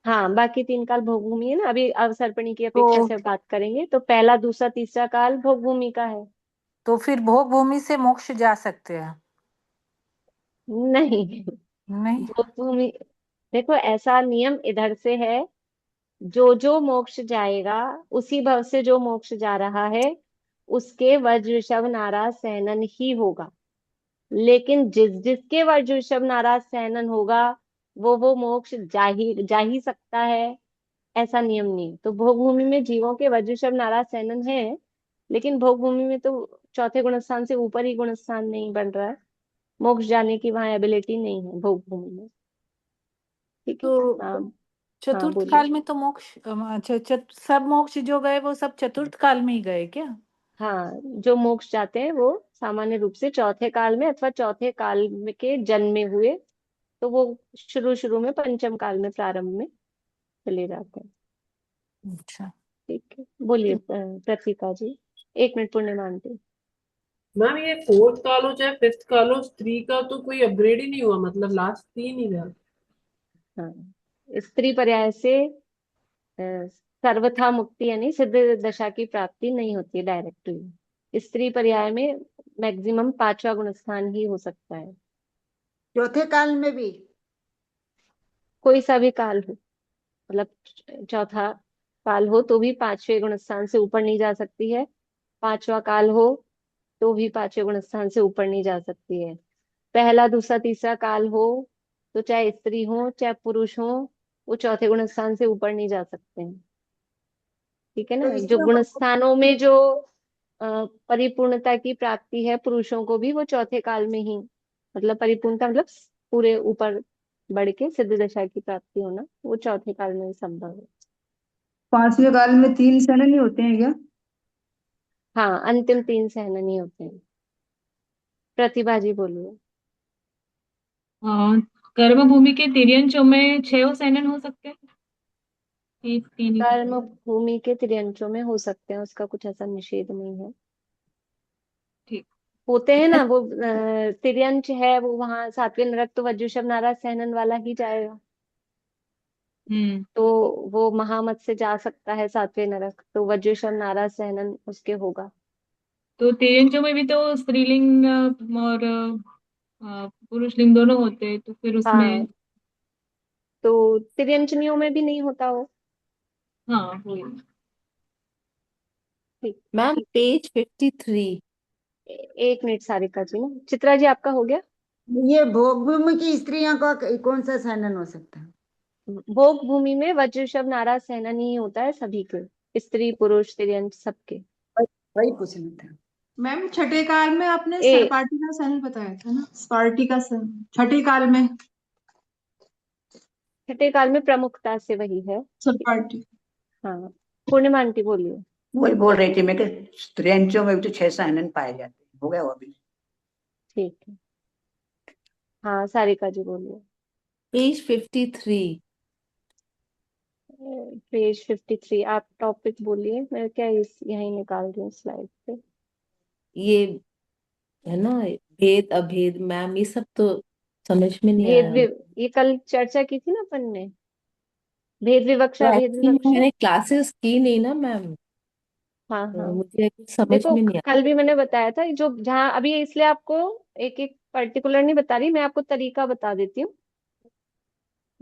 हाँ, बाकी तीन काल भोग भूमि है ना, अभी अवसर्पणी की अपेक्षा तो से बात करेंगे तो पहला दूसरा तीसरा काल भोग भूमि का है। तो फिर भोग भूमि से मोक्ष जा सकते हैं? नहीं, नहीं। भोग भूमि, देखो ऐसा नियम इधर से है, जो जो मोक्ष जाएगा उसी भव से जो मोक्ष जा रहा है उसके वज्र ऋषभ नाराज सहनन ही होगा। लेकिन जिसके वज्र ऋषभ नाराज सहनन होगा वो मोक्ष जा ही सकता है, ऐसा नियम नहीं। तो भोग भूमि में जीवों के वज्र ऋषभ नाराज सहनन है, लेकिन भोग भूमि में तो चौथे गुणस्थान से ऊपर ही गुणस्थान नहीं बन रहा है, मोक्ष जाने की वहां एबिलिटी नहीं है भोग भूमि में। ठीक है। तो हाँ, हाँ, चतुर्थ बोलिए। काल में तो मोक्ष, अच्छा, सब मोक्ष जो गए वो सब चतुर्थ काल में ही गए क्या? हाँ, जो मोक्ष जाते हैं वो सामान्य रूप से चौथे काल में अथवा चौथे काल में के जन्म में हुए, तो वो शुरू शुरू में पंचम काल में प्रारंभ में चले जाते हैं। अच्छा। ठीक है, बोलिए प्रतिका जी। 1 मिनट पूर्णिमान जी। मैम ये फोर्थ काल हो चाहे फिफ्थ काल हो, स्त्री का तो कोई अपग्रेड ही नहीं हुआ, मतलब लास्ट 3 ही रहा। हाँ, स्त्री पर्याय से अ, सर्वथा मुक्ति यानी सिद्ध दशा की प्राप्ति नहीं होती डायरेक्टली। स्त्री पर्याय में मैक्सिमम पांचवा गुणस्थान ही हो सकता है। चौथे काल में भी? कोई सा भी काल हो, मतलब चौथा काल हो तो भी पांचवे गुणस्थान से ऊपर नहीं जा सकती है, पांचवा काल हो तो भी पांचवे गुणस्थान से ऊपर नहीं जा सकती है। पहला दूसरा तीसरा काल हो तो चाहे स्त्री हो चाहे पुरुष हो, वो चौथे गुणस्थान से ऊपर नहीं जा सकते हैं। ठीक है तो ना? जो इसमें गुणस्थानों में जो परिपूर्णता की प्राप्ति है पुरुषों को भी, वो चौथे काल में ही, मतलब परिपूर्णता मतलब पूरे ऊपर बढ़ के सिद्ध दशा की प्राप्ति होना, वो चौथे काल में ही संभव है। 5वें काल में 3 सैनन ही होते हैं क्या? हाँ, अंतिम तीन सहनन ही होते हैं। प्रतिभा जी बोलिए। कर्म भूमि के तिर्यंचों में 6 सैनन हो सकते हैं? तीन ही कर्म तो। भूमि के त्रियंचों में हो सकते हैं, उसका कुछ ऐसा निषेध नहीं है। ठीक। होते हैं ना वो, तिर्यंच है वो, वहां सातवें नरक तो वज्रषभ नाराज सहनन वाला ही जाएगा। हम्म। तो वो महामत से जा सकता है सातवें नरक, तो वज्रषभ नाराज सहनन उसके होगा। तो तिर्यंचों में भी तो स्त्रीलिंग और पुरुष लिंग दोनों होते हैं, तो फिर हाँ, उसमें। तो तिर्यंचनियों में भी नहीं होता वो। हाँ, वही। ठीक। Ma'am page 53। 1 मिनट सारिका जी ना, चित्रा जी आपका हो गया? ये भोग भूमि की स्त्रियों का कौन सा सहनन हो सकता है? भोग भूमि में वज्रशव नाराज सहनन ही होता है सभी के, स्त्री पुरुष तिर्यंत सबके। वही पूछना था। मैम छठे काल में आपने ए सरपाटी का सहन बताया था ना, स्पार्टी का सहन छठे काल में। छठे काल में प्रमुखता से वही है। सरपाटी। हाँ, पूर्णिमा आंटी बोलिए। वही बोल रही थी मैं कि स्त्रियंचों में भी तो 6 सहनन पाए जाते हैं, हो गया वो भी। ठीक है, हाँ सारिका जी बोलिए। पेज 53। पेज 53, आप टॉपिक बोलिए, मैं क्या इस यही निकाल रही हूँ स्लाइड पे। ये है ना, भेद अभेद मैम, ये सब तो समझ में नहीं भेद आया। ये कल चर्चा की थी ना अपन ने, भेद विवक्षा तो भेद एक्चुअली विवक्षा। मैंने क्लासेस की नहीं ना मैम, हाँ तो हाँ, मुझे कुछ समझ देखो में नहीं आया। कल भी मैंने बताया था, जो जहाँ अभी इसलिए आपको एक एक पर्टिकुलर नहीं बता रही, मैं आपको तरीका बता देती हूँ।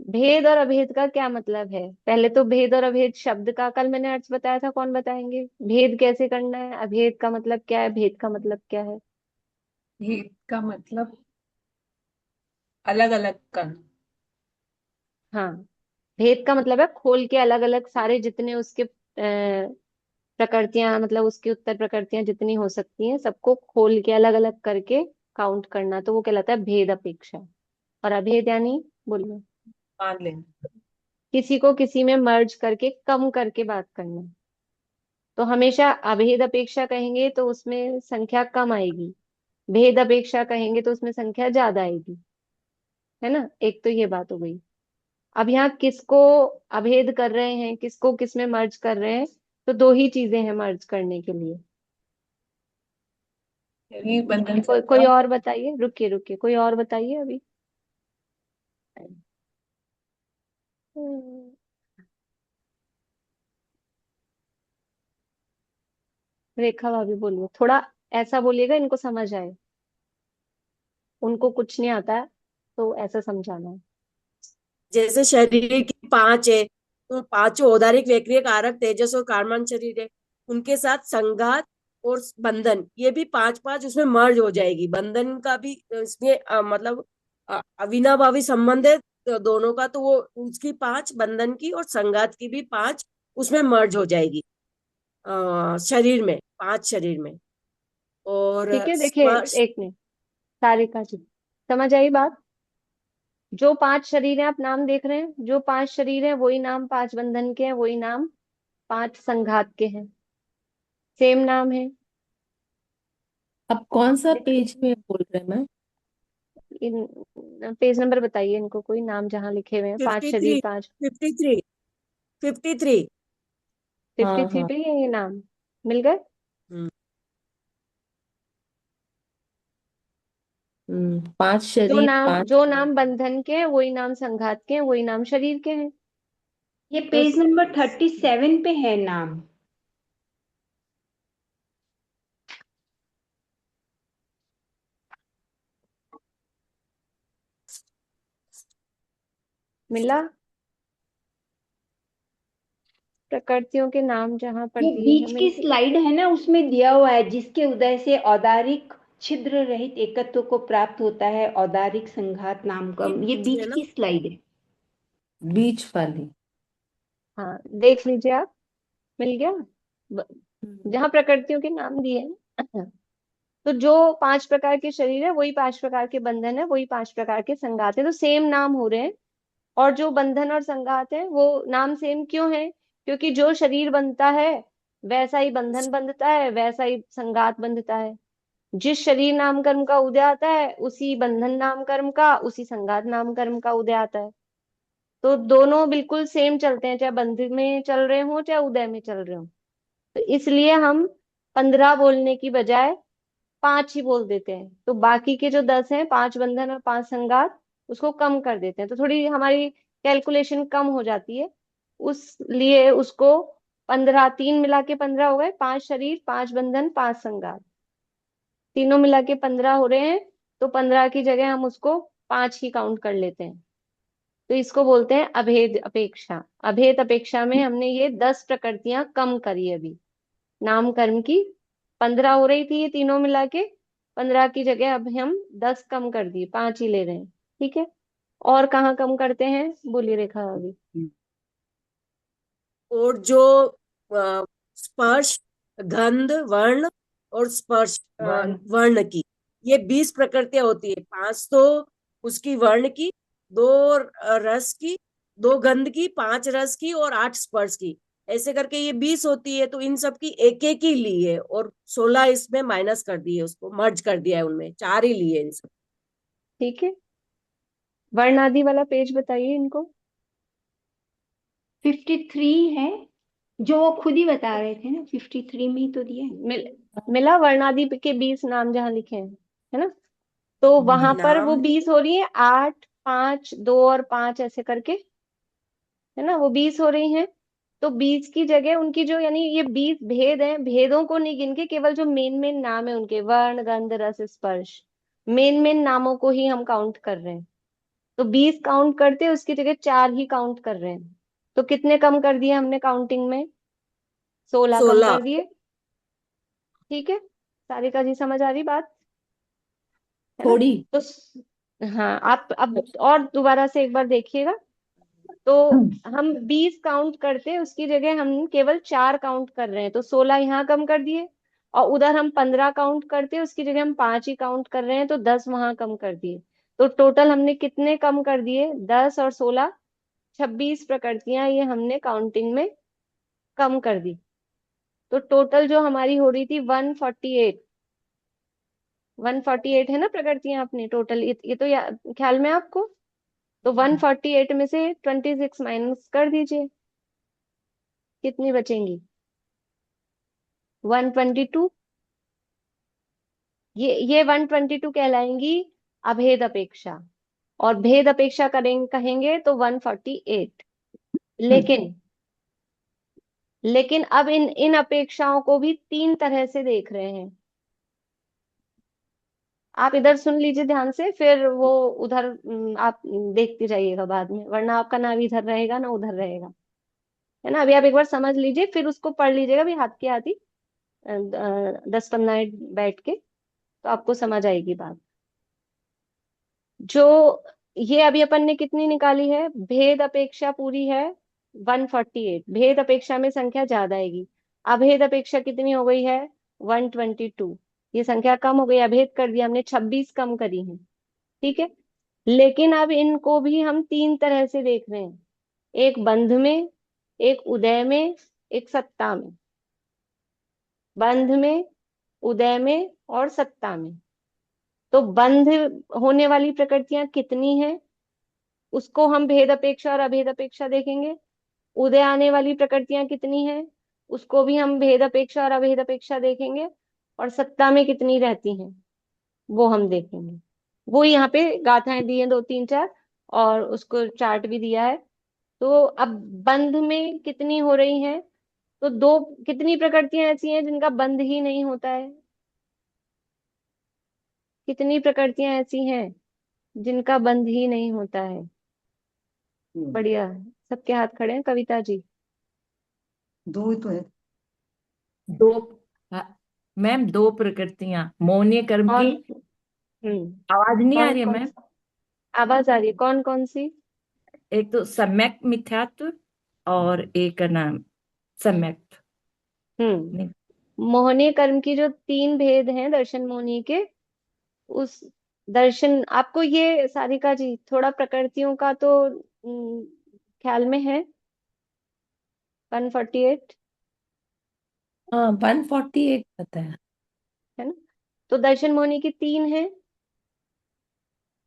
भेद और अभेद का क्या मतलब है, पहले तो भेद और अभेद शब्द का कल मैंने अर्थ बताया था, कौन बताएंगे? भेद कैसे करना है, अभेद का मतलब क्या है, भेद का मतलब क्या है? भेद का मतलब अलग अलग करना। हाँ, भेद का मतलब है खोल के अलग अलग सारे जितने उसके प्रकृतियां, मतलब उसकी उत्तर प्रकृतियां जितनी हो सकती हैं सबको खोल के अलग अलग करके काउंट करना, तो वो कहलाता है भेद अपेक्षा। और अभेद यानी, बोलिए। मान लेना। किसी को किसी में मर्ज करके कम करके बात करना। तो हमेशा अभेद अपेक्षा कहेंगे तो उसमें संख्या कम आएगी, भेद अपेक्षा कहेंगे तो उसमें संख्या ज्यादा आएगी, है ना। एक तो ये बात हो गई। अब यहाँ किसको अभेद कर रहे हैं, किसको किसमें मर्ज कर रहे हैं, तो दो ही चीजें हैं मर्ज करने के लिए। शरीर बंधन कोई संख्या। और बताइए, रुकिए रुकिए, कोई और बताइए अभी। हम्म, रेखा भाभी बोलिए, थोड़ा ऐसा बोलिएगा इनको समझ आए, उनको कुछ नहीं आता है तो ऐसा समझाना है। जैसे शरीर की 5 है, तो पांचों औदारिक वैक्रिय कारक तेजस और कारमान शरीर है, उनके साथ संघात और बंधन, ये भी 5 5 उसमें मर्ज हो जाएगी। बंधन का भी इसमें मतलब अविनाभावी संबंध है तो दोनों का, तो वो उसकी 5 बंधन की और संघात की भी 5 उसमें मर्ज हो जाएगी शरीर में, 5 शरीर में। और ठीक है, देखिए एक मिनट, सारिका जी समझ आई बात? जो 5 शरीर हैं आप नाम देख रहे हैं, जो 5 शरीर हैं वही नाम 5 बंधन के हैं, वही नाम 5 संघात के हैं, सेम नाम है। अब कौन सा पेज में बोल रहे हैं मैम? इन पेज नंबर बताइए इनको, कोई नाम जहाँ लिखे हुए हैं 5 शरीर 53 5। 53 53। 53 हाँ। पे ही है ये नाम, मिल गए। 5 शरीर 5। जो नाम बंधन के हैं वही नाम संघात के हैं, वही नाम शरीर के हैं। ये तो पेज नंबर 37 पे है नाम। मिला, प्रकृतियों के नाम जहाँ पर ये दिए हैं बीच की मिल गए। स्लाइड है ना, उसमें दिया हुआ है, जिसके उदय से औदारिक छिद्र रहित एकत्व को प्राप्त होता है, औदारिक संघात नाम का, ये बीच की स्लाइड है। बीच वाली। हाँ देख लीजिए आप, मिल गया जहाँ प्रकृतियों के नाम दिए हैं। तो जो 5 प्रकार के शरीर है वही 5 प्रकार के बंधन है, वही 5 प्रकार के संघात है, तो सेम नाम हो रहे हैं। और जो बंधन और संघात है वो नाम सेम क्यों है? क्योंकि जो शरीर बनता है वैसा ही बंधन बंधता है, वैसा ही संघात बंधता है। जिस शरीर नाम कर्म का उदय आता है उसी बंधन नाम कर्म का, उसी संघात नाम कर्म का उदय आता है। तो दोनों बिल्कुल सेम चलते हैं, चाहे बंध में चल रहे हो चाहे उदय में चल रहे हो। तो इसलिए हम 15 बोलने की बजाय 5 ही बोल देते हैं, तो बाकी के जो 10 हैं, 5 बंधन और 5 संगात, उसको कम कर देते हैं, तो थोड़ी हमारी कैलकुलेशन कम हो जाती है। उस लिए उसको 15, 3 मिला के 15 हो गए, 5 शरीर 5 बंधन 5 संगात, तीनों मिला के 15 हो रहे हैं। तो 15 की जगह हम उसको 5 ही काउंट कर लेते हैं। तो इसको बोलते हैं अभेद अपेक्षा। अभेद अपेक्षा में हमने ये 10 प्रकृतियां कम करी अभी, नाम कर्म की 15 हो रही थी ये तीनों मिला के, 15 की जगह अब हम 10 कम कर दिए, 5 ही ले रहे हैं। ठीक है, और कहाँ कम करते हैं, बोलिए रेखा अभी। और जो स्पर्श, गंध, वर्ण और स्पर्श वर्ण की, ये 20 प्रकृतियां होती है। 5 तो उसकी वर्ण की, 2 रस की, 2 गंध की, 5 रस की और 8 स्पर्श की, ऐसे करके ये 20 होती है। तो इन सब की एक एक ही ली है और 16 इसमें माइनस कर दिए, उसको मर्ज कर दिया है, उनमें 4 ही लिए इन सब। ठीक है, वर्ण आदि वाला पेज बताइए इनको। 53 है, जो वो खुद ही बता रहे थे ना, 53 में ही तो दिया है। मिला वर्णादि के 20 नाम जहाँ लिखे हैं, है ना? तो वहां पर वो नाम 20 हो रही है, 8, 5, 2 और 5 ऐसे करके, है ना, वो 20 हो रही हैं। तो 20 की जगह उनकी जो, यानी ये 20 भेद हैं, भेदों को नहीं गिन के, केवल जो मेन मेन नाम है उनके, वर्ण, गंध, रस, स्पर्श, मेन मेन नामों को ही हम काउंट कर रहे हैं। तो 20 काउंट करते हैं, उसकी जगह 4 ही काउंट कर रहे हैं। तो कितने कम कर दिए हमने काउंटिंग में? 16 कम 16। कर दिए। ठीक है, सारिका जी समझ आ रही बात, है ना? थोड़ी। तो हाँ, आप अब और दोबारा से एक बार देखिएगा। तो हम 20 काउंट करते हैं, उसकी जगह हम केवल 4 काउंट कर रहे हैं, तो 16 यहाँ कम कर दिए। और उधर हम 15 काउंट करते हैं, उसकी जगह हम 5 ही काउंट कर रहे हैं, तो 10 वहां कम कर दिए। तो टोटल हमने कितने कम कर दिए? 10 और 16, 26 प्रकृतियां ये हमने काउंटिंग में कम कर दी। तो टोटल जो हमारी हो रही थी 148, 148 है ना प्रकृतियां अपनी टोटल, ये तो ख्याल में आपको। तो 148 में से 26 माइनस कर दीजिए, कितनी बचेंगी? 122। ये 122 कहलाएंगी अभेद अपेक्षा, और भेद अपेक्षा करेंगे कहेंगे तो 148। लेकिन लेकिन अब इन इन अपेक्षाओं को भी 3 तरह से देख रहे हैं। आप इधर सुन लीजिए ध्यान से, फिर वो उधर आप देखते जाइएगा बाद में, वरना आपका ना भी इधर रहेगा ना उधर रहेगा, है ना? अभी आप एक बार समझ लीजिए, फिर उसको पढ़ लीजिएगा भी हाथ के हाथ ही, 10-15 मिनट बैठ के, तो आपको समझ आएगी बात। जो ये अभी अपन ने कितनी निकाली है, भेद अपेक्षा पूरी है 148, भेद अपेक्षा में संख्या ज्यादा आएगी। अभेद अपेक्षा कितनी हो गई है? 122। ये संख्या कम हो गई, अभेद कर दिया हमने, 26 कम करी है। ठीक है, लेकिन अब इनको भी हम 3 तरह से देख रहे हैं, एक बंध में, एक उदय में, एक सत्ता में। बंध में, उदय में और सत्ता में। तो बंध होने वाली प्रकृतियां कितनी हैं, उसको हम भेद अपेक्षा और अभेद अपेक्षा देखेंगे। उदय आने वाली प्रकृतियां कितनी हैं, उसको भी हम भेद अपेक्षा और अभेद अपेक्षा देखेंगे। और सत्ता में कितनी रहती हैं, वो हम देखेंगे। वो यहाँ पे गाथाएं दी हैं 2, 3, 4, और उसको चार्ट भी दिया है। तो अब बंध में कितनी हो रही हैं, तो दो, कितनी प्रकृतियां ऐसी हैं जिनका बंध ही नहीं होता है? कितनी प्रकृतियां ऐसी हैं जिनका बंध ही नहीं होता है? बढ़िया, सबके हाथ खड़े हैं, कविता जी। 2 ही तो है। दो। हाँ, मैम 2 प्रकृतियां मौनीय कर्म की। कौन? हम्म। आवाज नहीं आ कौन रही है कौन मैम? सी आवाज आ रही है? कौन कौन सी? एक तो सम्यक मिथ्यात्व और एक का नाम सम्यक नहीं। मोहनीय कर्म की जो 3 भेद हैं दर्शन मोहनी के, उस दर्शन, आपको ये सारिका जी थोड़ा प्रकृतियों का तो ख्याल में है? 148, हाँ 148 पता है। है ना? तो दर्शन मोहनी की 3 है,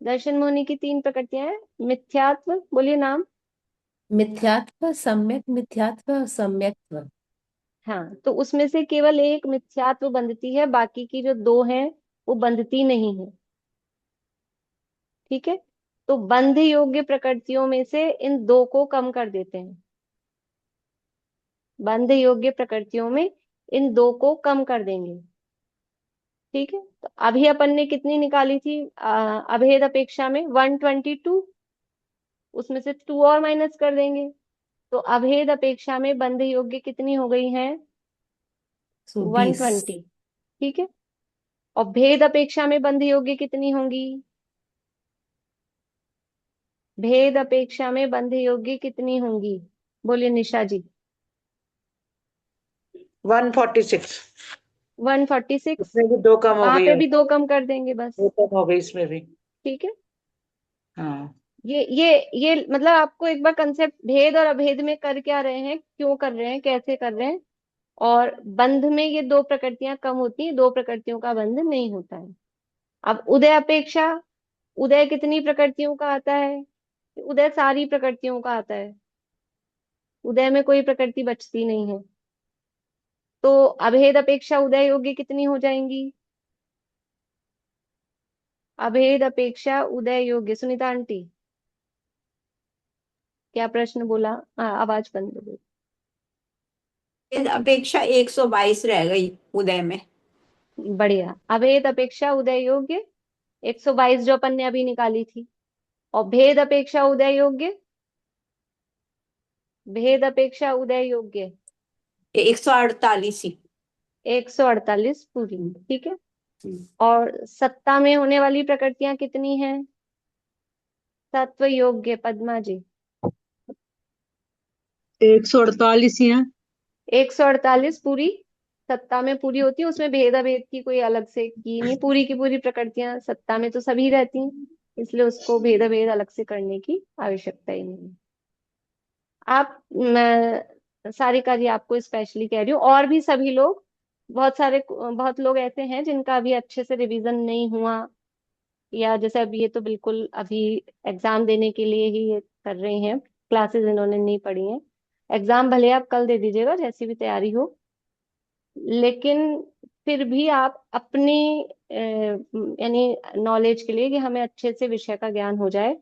दर्शन मोहनी की 3 प्रकृतियां हैं। मिथ्यात्व, बोलिए नाम। मिथ्यात्व, सम्यक मिथ्यात्व और सम्यक्त्व। हाँ, तो उसमें से केवल एक मिथ्यात्व बंधती है, बाकी की जो 2 हैं वो बंधती नहीं है। ठीक है, तो बंध योग्य प्रकृतियों में से इन 2 को कम कर देते हैं। बंध योग्य प्रकृतियों में इन 2 को कम कर देंगे। ठीक है, तो अभी अपन ने कितनी निकाली थी अभेद अपेक्षा में? 122, उसमें से 2 और माइनस कर देंगे, तो अभेद अपेक्षा में बंध योग्य कितनी हो गई है? 120। 120। ठीक है, और भेद अपेक्षा में बंध योग्य कितनी होंगी? भेद अपेक्षा में बंध योग्य कितनी होंगी? बोलिए निशा जी। 146। 146। उसमें भी 2 कम हो वहां गई पे है। भी 2 कम कर देंगे बस। 2 कम हो गई इसमें भी। ठीक है। हाँ। ये मतलब आपको एक बार कंसेप्ट भेद और अभेद में कर क्या रहे हैं, क्यों कर रहे हैं, कैसे कर रहे हैं, और बंध में ये 2 प्रकृतियां कम होती हैं, 2 प्रकृतियों का बंध नहीं होता है। अब उदय अपेक्षा, उदय कितनी प्रकृतियों का आता है? उदय सारी प्रकृतियों का आता है, उदय में कोई प्रकृति बचती नहीं है। तो अभेद अपेक्षा उदय योग्य कितनी हो जाएंगी? अभेद अपेक्षा उदय योग्य, सुनीता आंटी क्या प्रश्न बोला? आवाज बंद हो गई। भेद अपेक्षा 122 रह गई उदय में। बढ़िया। अभेद अपेक्षा उदय योग्य 122 जो अपन ने अभी निकाली थी, और भेद अपेक्षा उदय योग्य, भेद अपेक्षा उदय योग्य 148 ही। 148 पूरी। ठीक है। और सत्ता में होने वाली प्रकृतियां कितनी हैं? सत्व योग्य, पद्मा जी। 148 ही है। 148 पूरी सत्ता में पूरी होती है, उसमें भेद अभेद की कोई अलग से की नहीं, पूरी की पूरी प्रकृतियां सत्ता में तो सभी रहती हैं, इसलिए उसको भेद अभेद अलग से करने की आवश्यकता ही नहीं है। आप मैं सारिका जी आपको स्पेशली कह रही हूँ, और भी सभी लोग, बहुत लोग ऐसे हैं जिनका अभी अच्छे से रिवीजन नहीं हुआ, या जैसे अभी ये तो बिल्कुल अभी एग्जाम देने के लिए ही ये कर रहे हैं, क्लासेस इन्होंने नहीं पढ़ी हैं। एग्जाम भले आप कल दे दीजिएगा जैसी भी तैयारी हो, लेकिन फिर भी आप अपनी यानी नॉलेज के लिए कि हमें अच्छे से विषय का ज्ञान हो जाए,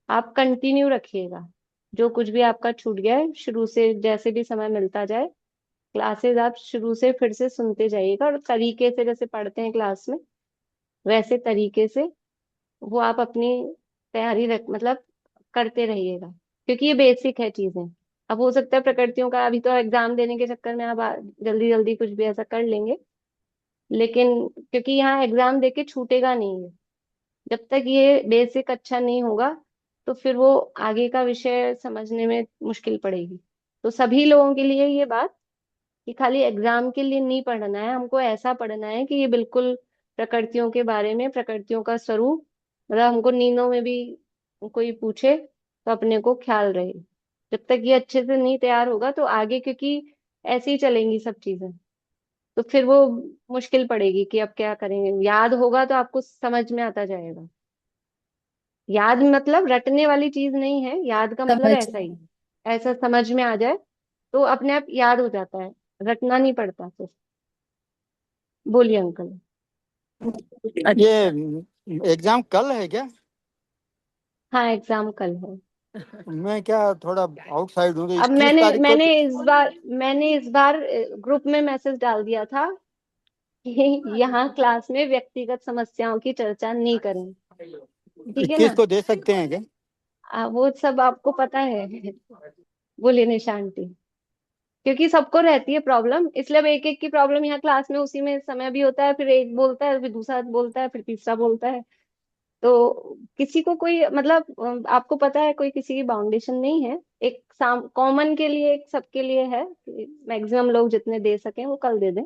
आप कंटिन्यू रखिएगा। जो कुछ भी आपका छूट गया है शुरू से, जैसे भी समय मिलता जाए क्लासेस आप शुरू से फिर से सुनते जाइएगा, और तरीके से जैसे पढ़ते हैं क्लास में वैसे तरीके से वो आप अपनी तैयारी रख मतलब करते रहिएगा, क्योंकि ये बेसिक है चीजें। अब हो सकता है प्रकृतियों का अभी तो एग्जाम देने के चक्कर में आप जल्दी जल्दी कुछ भी ऐसा कर लेंगे, लेकिन क्योंकि यहाँ एग्जाम देके छूटेगा नहीं है, जब तक ये बेसिक अच्छा नहीं होगा तो फिर वो आगे का विषय समझने में मुश्किल पड़ेगी। तो सभी लोगों के लिए ये बात कि खाली एग्जाम के लिए नहीं पढ़ना है, हमको ऐसा पढ़ना है कि ये बिल्कुल प्रकृतियों के बारे में, प्रकृतियों का स्वरूप, मतलब हमको नींदों में भी कोई पूछे तो अपने को ख्याल रहे। जब तक ये अच्छे से नहीं तैयार होगा तो आगे, क्योंकि ऐसे ही चलेंगी सब चीजें, तो फिर वो मुश्किल पड़ेगी कि अब क्या करेंगे। याद होगा तो आपको समझ में आता जाएगा। याद मतलब रटने वाली चीज नहीं है, याद का मतलब समझ। ऐसा ही, ऐसा समझ में आ जाए तो अपने आप याद हो जाता है, रटना नहीं पड़ता फिर। बोलिए अंकल। ये एग्जाम कल है क्या? हाँ एग्जाम कल है। मैं क्या थोड़ा आउटसाइड हूँ, तो अब 30 तारीख को। मैंने इस बार ग्रुप में मैसेज डाल दिया था कि यहाँ क्लास में व्यक्तिगत समस्याओं की चर्चा नहीं करें। ठीक है 21 ना? को दे सकते हैं क्या? वो सब आपको पता है। बोलिए निशांति। क्योंकि सबको रहती है प्रॉब्लम, इसलिए अब एक एक की प्रॉब्लम यहाँ क्लास में उसी में समय भी होता है, फिर एक बोलता है, फिर दूसरा बोलता है, फिर तीसरा बोलता है, तो किसी को कोई मतलब आपको पता है कोई किसी की बाउंडेशन नहीं है, एक कॉमन के लिए, एक सबके लिए है, मैक्सिमम लोग जितने दे सकें वो कल दे दें।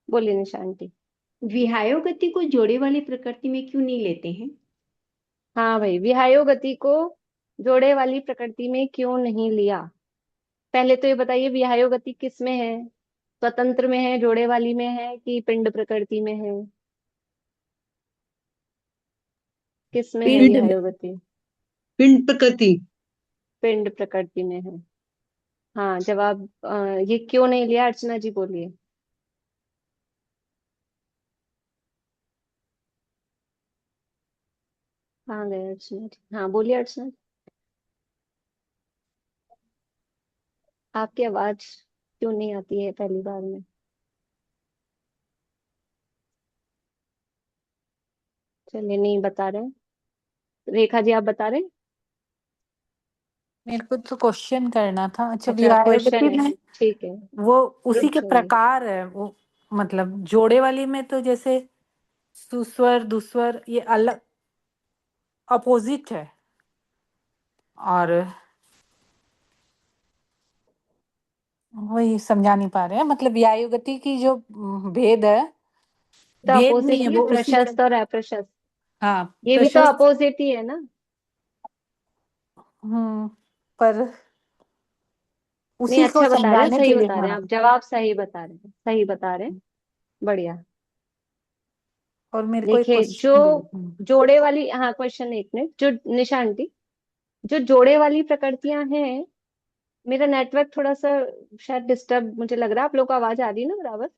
बोलिए निशांति। विहायो गति को जोड़े वाली प्रकृति में क्यों नहीं लेते हैं? हाँ भाई, विहायो गति को जोड़े वाली प्रकृति में क्यों नहीं लिया? पहले तो ये बताइए विहायो गति किस में है, स्वतंत्र में है, जोड़े वाली में है, कि पिंड प्रकृति में है? किस में है पिंड में। विहायो गति? पिंड प्रकृति। पिंड प्रकृति में है। हाँ जवाब ये क्यों नहीं लिया, अर्चना जी बोलिए। हाँ गए अर्चना जी, हाँ बोलिए अर्चना जी। आपकी आवाज क्यों नहीं आती है पहली बार में? चलिए नहीं बता रहे। रेखा जी आप बता रहे हैं? मेरे को तो क्वेश्चन करना था। अच्छा, अच्छा क्वेश्चन विहायोगति है, में ठीक है। वो उसी के चलिए। प्रकार है वो, मतलब जोड़े वाली में तो जैसे सुस्वर दुस्वर ये अलग अपोजिट है। और वही समझा नहीं पा रहे हैं, मतलब व्यायु गति की जो भेद है, तो भेद अपोजिट नहीं है ही है, वो उसी प्रशस्त और अप्रशस्त। हाँ ये भी तो प्रशस्त। अपोजिट ही है ना। पर नहीं, उसी को अच्छा बता रहे हैं, समझाने सही के लिए। बता रहे हैं हाँ, आप, जवाब सही बता रहे हैं, सही बता रहे हैं। बढ़िया। और मेरे को एक देखिए, जो क्वेश्चन भी जोड़े वाली, हाँ क्वेश्चन, एक मिनट, जो निशा आंटी, जो जोड़े वाली प्रकृतियां हैं, मेरा नेटवर्क थोड़ा सा शायद डिस्टर्ब मुझे लग रहा है, आप लोग को आवाज आ रही है ना बराबर?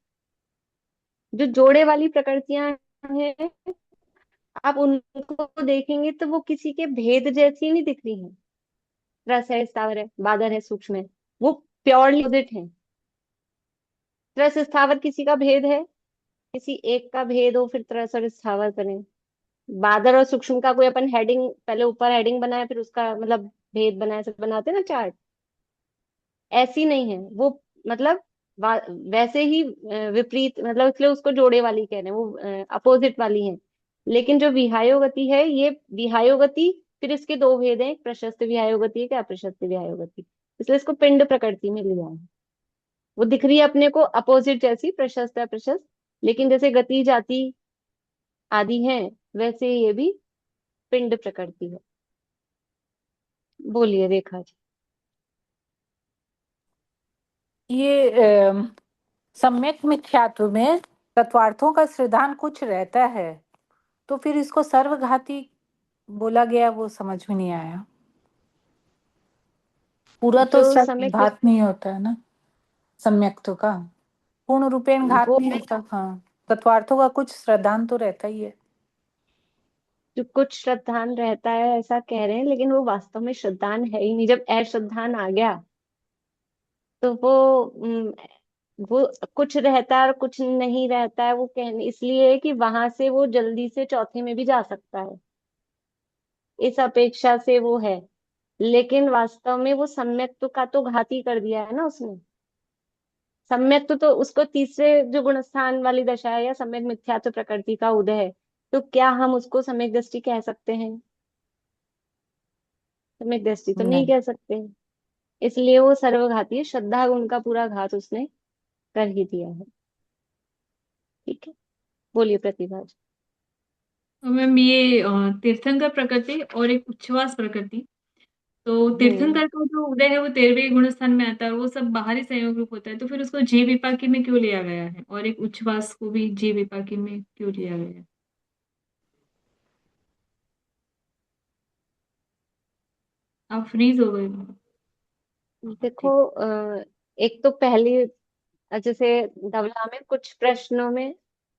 जो जोड़े वाली प्रकृतियां हैं, आप उनको देखेंगे तो वो किसी के भेद जैसी नहीं दिख रही हैं। रस है, स्थावर है, बादल है, सूक्ष्म है, वो प्योरली अपोजिट है। रस स्थावर किसी का भेद है, किसी एक का भेद हो फिर त्रस और स्थावर करें। बादल और सूक्ष्म का कोई अपन हेडिंग, पहले ऊपर हेडिंग बनाए फिर उसका मतलब भेद बनाए, सब बनाते हैं ना चार्ट, ऐसी नहीं है वो। मतलब वैसे ही विपरीत, मतलब इसलिए उसको जोड़े वाली कह रहे हैं, वो अपोजिट वाली है। लेकिन जो विहायो गति है, ये विहायो गति, फिर इसके दो भेद हैं, एक प्रशस्त विहायो गति है, एक अप्रशस्त विहायो गति, इसलिए इसको पिंड प्रकृति में लिया है। वो दिख रही है अपने को अपोजिट जैसी, प्रशस्त अप्रशस्त, लेकिन जैसे गति जाति आदि है, वैसे ये भी पिंड प्रकृति है। बोलिए रेखा जी। ये सम्यक मिथ्यात्व में तत्वार्थों का सिद्धांत कुछ रहता है, तो फिर इसको सर्वघाती बोला गया, वो समझ में नहीं आया। पूरा तो जो सब सम्यक घात नहीं होता है ना, सम्यक्त्व का पूर्ण रूपेण घात वो नहीं होता। हाँ, तत्वार्थों का कुछ श्रद्धांत तो रहता ही है। जो कुछ श्रद्धान रहता है ऐसा कह रहे हैं, लेकिन वो वास्तव में श्रद्धान है ही नहीं। जब अश्रद्धान आ गया तो वो कुछ रहता है और कुछ नहीं रहता है, वो कहने इसलिए है कि वहां से वो जल्दी से चौथे में भी जा सकता है, इस अपेक्षा से वो है। लेकिन वास्तव में वो सम्यक्त्व का तो घाती कर दिया है ना उसने। सम्यक्त्व तो उसको तीसरे जो गुणस्थान वाली दशा है, या सम्यक मिथ्यात्व प्रकृति का उदय है, तो क्या हम उसको सम्यक दृष्टि कह सकते हैं? सम्यक दृष्टि तो नहीं नहीं, कह सकते। इसलिए वो सर्वघाती है, श्रद्धा गुण का पूरा घात उसने कर ही दिया है। ठीक है, बोलिए प्रतिभा जी। तो मैम ये तीर्थंकर प्रकृति और एक उच्छ्वास प्रकृति, तो हम्म तीर्थंकर का जो उदय है वो 13वें गुण स्थान में आता है और वो सब बाहरी संयोग रूप होता है, तो फिर उसको जीव विपाकी में क्यों लिया गया है, और एक उच्छ्वास को भी जीव विपाकी में क्यों लिया गया है? आप फ्रीज हो गए। देखो, एक तो पहली, जैसे धवला में कुछ प्रश्नों में,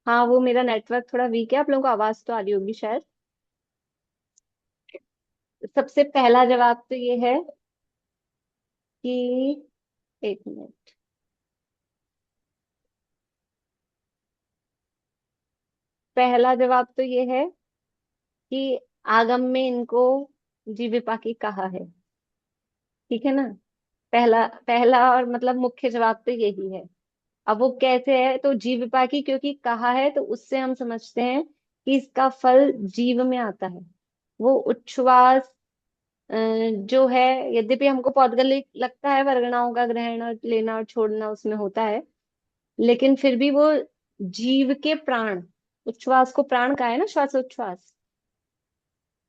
हाँ वो मेरा नेटवर्क थोड़ा वीक है, आप लोगों को आवाज तो आ रही होगी शायद। सबसे पहला जवाब तो ये है कि, एक मिनट, पहला जवाब तो ये है कि आगम में इनको जीविपा की कहा है। ठीक है ना, पहला पहला और मतलब मुख्य जवाब तो यही है। अब वो कैसे है, तो जीविपा की क्योंकि कहा है, तो उससे हम समझते हैं कि इसका फल जीव में आता है। वो उच्छ्वास जो है, यद्यपि हमको पौद्गलिक लगता है, वर्गणाओं का ग्रहण और लेना और छोड़ना उसमें होता है, लेकिन फिर भी वो जीव के प्राण, उच्छ्वास को प्राण का है ना, श्वासोच्छ्वास,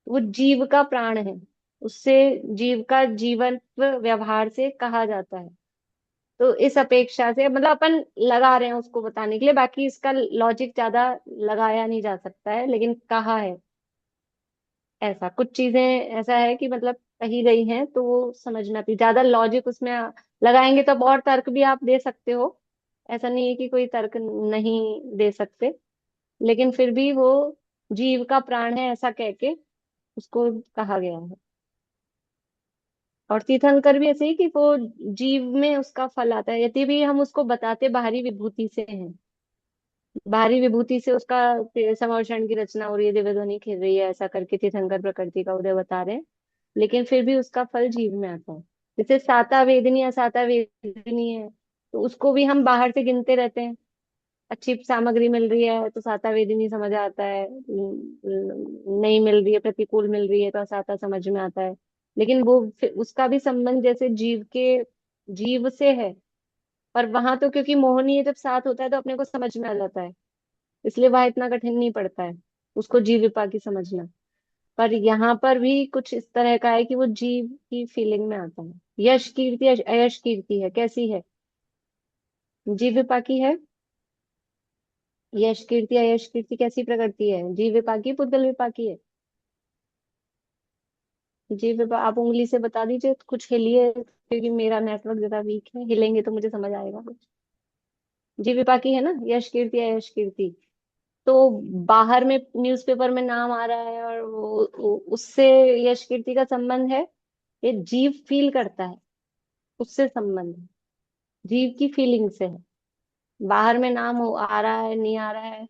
वो जीव का प्राण है, उससे जीव का जीवन व्यवहार से कहा जाता है। तो इस अपेक्षा से मतलब अपन लगा रहे हैं उसको बताने के लिए, बाकी इसका लॉजिक ज्यादा लगाया नहीं जा सकता है, लेकिन कहा है ऐसा। कुछ चीजें ऐसा है कि मतलब कही गई हैं तो वो समझ में आती, ज्यादा लॉजिक उसमें लगाएंगे तो अब और तर्क भी आप दे सकते हो, ऐसा नहीं है कि कोई तर्क नहीं दे सकते, लेकिन फिर भी वो जीव का प्राण है ऐसा कह के उसको कहा गया है। और तीर्थंकर भी ऐसे ही कि वो जीव में उसका फल आता है, यदि भी हम उसको बताते बाहरी विभूति से हैं, बाहरी विभूति से उसका समवर्षण की रचना हो रही है, दिव्य ध्वनि खेल रही है, ऐसा करके तीर्थंकर प्रकृति का उदय बता रहे हैं, लेकिन फिर भी उसका फल जीव में आता है। जैसे साता वेदनी असाता वेदनी है, तो उसको भी हम बाहर से गिनते रहते हैं, अच्छी सामग्री मिल रही है तो साता वेदिनी समझ आता है, नहीं मिल रही है, प्रतिकूल मिल रही है तो असाता समझ में आता है। लेकिन वो उसका भी संबंध जैसे जीव से है, पर वहां तो क्योंकि मोहिनी जब साथ होता है तो अपने को समझ में आ जाता है, इसलिए वहां इतना कठिन नहीं पड़ता है उसको जीव विपाकी समझना। पर यहाँ पर भी कुछ इस तरह का है कि वो जीव की फीलिंग में आता है। यश कीर्ति अयश कीर्ति है, कैसी है? जीव विपाकी है। यश कीर्ति अयश कीर्ति कैसी प्रकृति है? जीव विपाकी पुद्गल विपाकी है? जीव विपा आप उंगली से बता दीजिए, कुछ हिलिए क्योंकि मेरा नेटवर्क ज्यादा वीक है, हिलेंगे तो मुझे समझ आएगा कुछ। जीव विपाकी है ना, यश कीर्ति अयश कीर्ति। तो बाहर में न्यूज़पेपर में नाम आ रहा है और उससे यश कीर्ति का संबंध है, ये जीव फील करता है, उससे संबंध है, जीव की फीलिंग से है। बाहर में नाम आ रहा है नहीं आ रहा है,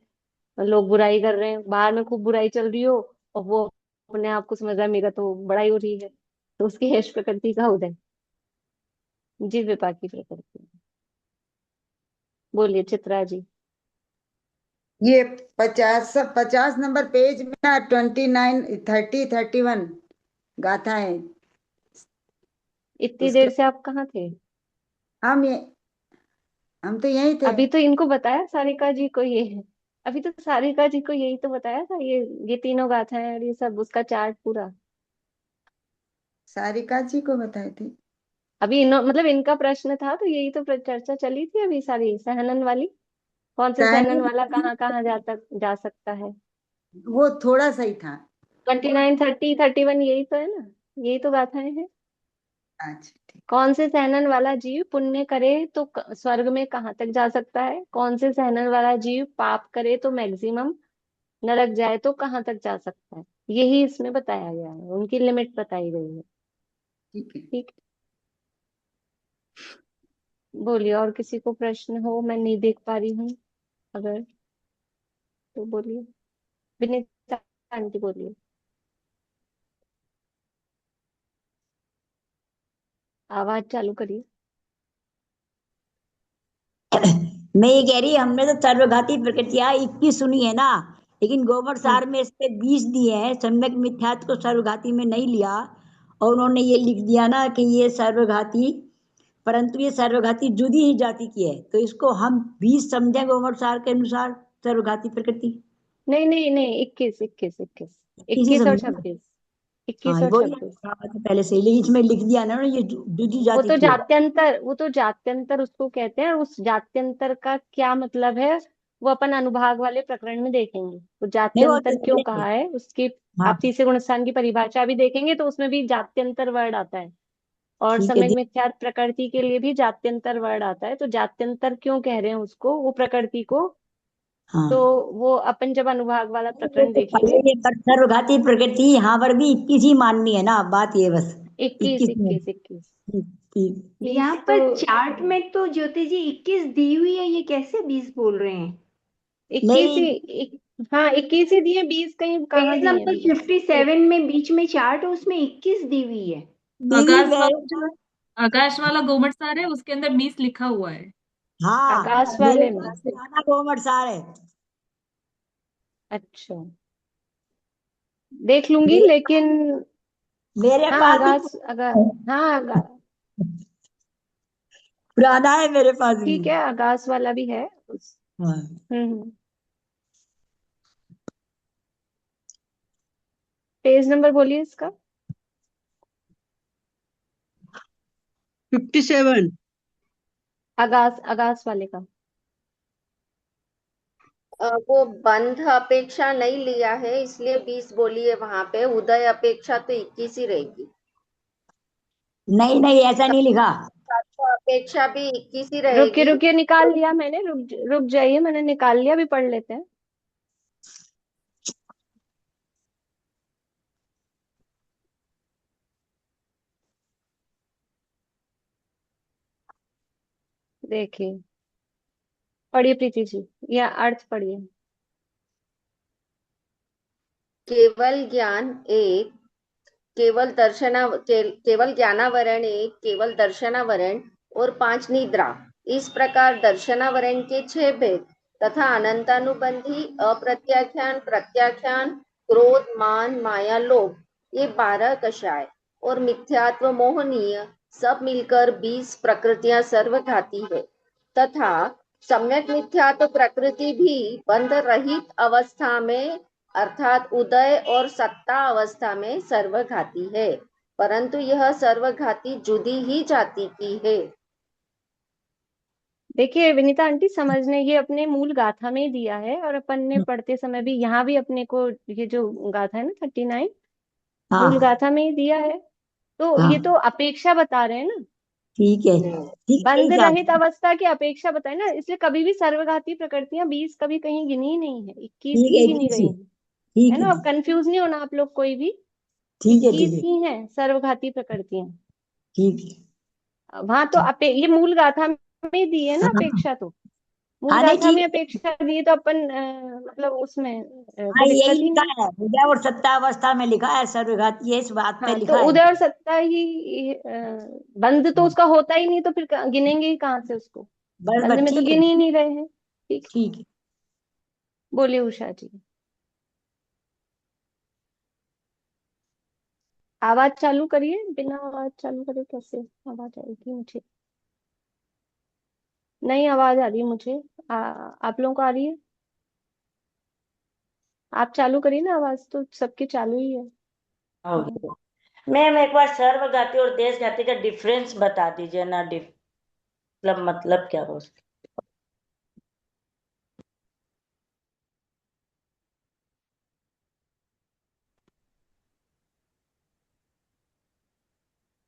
लोग बुराई कर रहे हैं, बाहर में खूब बुराई चल रही हो और वो अपने आप को समझ रहा है मेरा तो बड़ाई हो रही है, तो उसकी यश प्रकृति का उदय, जीव विपाकी प्रकृति। बोलिए चित्रा जी। ये 50 नंबर पेज में 29 30 31 गाथा है। इतनी देर से आप कहाँ थे? हम तो यही थे। अभी तो इनको बताया सारिका जी को, ये अभी तो सारिका जी को यही तो बताया था, ये तीनों गाथाएं और ये सब उसका चार्ट पूरा सारिका जी को बताए थे। अभी मतलब इनका प्रश्न था तो यही तो चर्चा चली थी अभी सारी, सहनन वाली। कौन से सहनन वाला कहाँ कहाँ जा सकता है? वो थोड़ा सा ही था। 29 30 31 यही तो है ना, यही तो गाथाएं हैं। अच्छा कौन से सहनन वाला जीव पुण्य करे तो स्वर्ग में कहाँ तक जा सकता है, कौन से सहनन वाला जीव पाप करे तो मैक्सिमम नरक जाए तो कहाँ तक जा सकता है, यही इसमें बताया गया है, उनकी लिमिट बताई गई है। ठीक है। ठीक है, बोलिए। और किसी को प्रश्न हो, मैं नहीं देख पा रही हूँ अगर, तो बोलिए। विनीता आंटी बोलिए। आवाज चालू करिए। मैं ये कह रही, हमने तो सर्वघाती प्रकृतियां 21 सुनी है ना, लेकिन गोबर सार में इसके 20 दिए हैं। सम्यक मिथ्यात्व को सर्वघाती में नहीं लिया और उन्होंने ये लिख दिया ना कि ये सर्वघाती, परंतु ये सर्वघाती जुदी ही जाति की है, तो इसको हम 20 समझें गोबर सार के अनुसार सर्वघाती प्रकृति। नहीं नहीं नहीं, 21 21 21 इसी 21 और समझे। 26, हाँ 21 और वो 26। पहले से ही इसमें लिख दिया ना, ये जुदी जाति की है। वो तो जात्यंतर उसको कहते हैं, और उस जात्यंतर का क्या मतलब है वो अपन अनुभाग वाले प्रकरण में देखेंगे। वो नहीं वो जात्यंतर तो क्यों चलेंगे। कहा है उसकी हाँ आप तीसरे गुणस्थान की परिभाषा भी देखेंगे तो उसमें भी जात्यंतर वर्ड आता है, और ठीक है सम्यक मिथ्यात्व प्रकृति के लिए भी जात्यंतर वर्ड आता है। तो जात्यंतर क्यों कह रहे हैं उसको, वो प्रकृति को, हाँ तो वो अपन जब अनुभाग वाला वो प्रकरण तो पहले देखेंगे। ये सर्वघाती प्रकृति यहाँ पर भी 21 ही माननी है ना, बात ये बस 21 21 में। 21 21 यहाँ 20 तो पर चार्ट में तो ज्योति जी 21 दी हुई है, ये कैसे 20 बोल रहे हैं? 21 नहीं ही हाँ 21 ही दिए, 20 कहीं कहाँ पेज दिए नंबर अभी? 57 में बीच में चार्ट है, उसमें 21 दी हुई है। दीदी आकाश वाला जो आकाश वाला गोमट सार है उसके अंदर 20 लिखा हुआ है। हाँ आकाश मेरे वाले में? पास पुराना गोमट सार है। अच्छा, देख लूंगी मेरे लेकिन। मेरे हाँ पास भी आकाश, अगर हाँ पुराना है मेरे पास भी। ठीक है, आकाश वाला भी है हाँ हम्म। पेज नंबर बोलिए इसका। 57। आकाश वाले का वो बंध अपेक्षा नहीं लिया है इसलिए 20 बोली है वहां पे, उदय अपेक्षा तो 21 ही रहेगी। नहीं नहीं ऐसा नहीं लिखा। अपेक्षा भी 21 ही रुकिए रहेगी। रुकिए, निकाल लिया मैंने, रुक जाइए, मैंने निकाल लिया, अभी पढ़ लेते हैं। देखिए, पढ़िए प्रीति जी, या अर्थ पढ़िए। केवल ज्ञान एक, केवल ज्ञानावरण एक, केवल दर्शनावरण और 5 निद्रा। इस प्रकार दर्शनावरण के 6 भेद तथा अनंतानुबंधी, अप्रत्याख्यान, प्रत्याख्यान, क्रोध, मान, माया, लोभ, ये 12 कषाय और मिथ्यात्व, मोहनीय सब मिलकर 20 प्रकृतियां सर्वघाती है। तथा सम्यक मिथ्यात्व प्रकृति भी बंध रहित अवस्था में अर्थात उदय और सत्ता अवस्था में सर्वघाती है, परंतु यह सर्वघाती जुदी ही जाति की है। देखिए विनीता आंटी, समझने ये अपने मूल गाथा में ही दिया है, और अपन ने पढ़ते समय भी यहाँ भी अपने को ये जो गाथा है ना 39 मूल हाँ गाथा में ही दिया है। तो हाँ ये तो अपेक्षा बता रहे हैं ना, ठीक है, ठीक है, बंध यही रहित जानते अवस्था की अपेक्षा बताए ना, इसलिए कभी भी सर्वघाती प्रकृतियां 20 कभी कहीं गिनी ही नहीं है, 21 ठीक ही है गिनी जी, गई है ठीक है ना। अब जी, कंफ्यूज नहीं होना आप लोग कोई भी, ठीक है 21 दीदी, ही है सर्वघाती प्रकृतियां। ठीक वहां तो ये मूल गाथा में दी है ना हाँ अपेक्षा, तो मूल हाँ, नहीं गाथा ठीक में है, अपेक्षा दी तो अपन मतलब उसमें हाँ कोई यही दिक्कत ही लिखा नहीं। है, उदय और सत्तावस्था में लिखा है सर्वघाती, ये इस बात पे हाँ तो लिखा है। उदय और सत्ता ही बंद तो उसका होता ही नहीं, तो फिर गिनेंगे ही कहाँ से उसको, बस बंद बस में तो ठीक है, गिन ही नहीं रहे हैं। ठीक, ठीक है। बोलिए उषा जी। आवाज चालू करिए, बिना आवाज चालू करे कैसे आवाज आएगी मुझे? नहीं आवाज आ रही है मुझे। आप लोगों को आ रही है? आप चालू करिए ना, आवाज तो सबकी चालू ही है। हो हाँ। गया। मैम एक बार सर्वघाती और देशघाती का डिफरेंस बता दीजिए ना, मतलब क्या हो?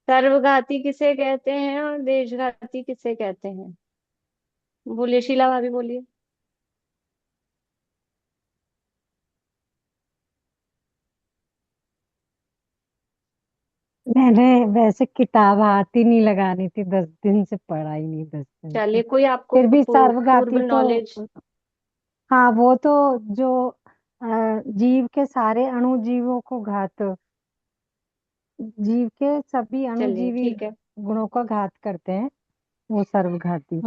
सर्वघाती किसे कहते हैं और देशघाती किसे कहते हैं? बोलिए शीला भाभी, बोलिए। मैंने वैसे किताब हाथ ही नहीं लगानी थी, 10 दिन से पढ़ा ही नहीं, 10 दिन से। चलिए, कोई आपको फिर भी पूर्व सर्वघाती तो नॉलेज? हाँ, वो तो जो जीव के सारे अणु जीवों को घात, जीव के सभी चलिए अणुजीवी ठीक है। गुणों का घात करते हैं, वो सर्वघाती।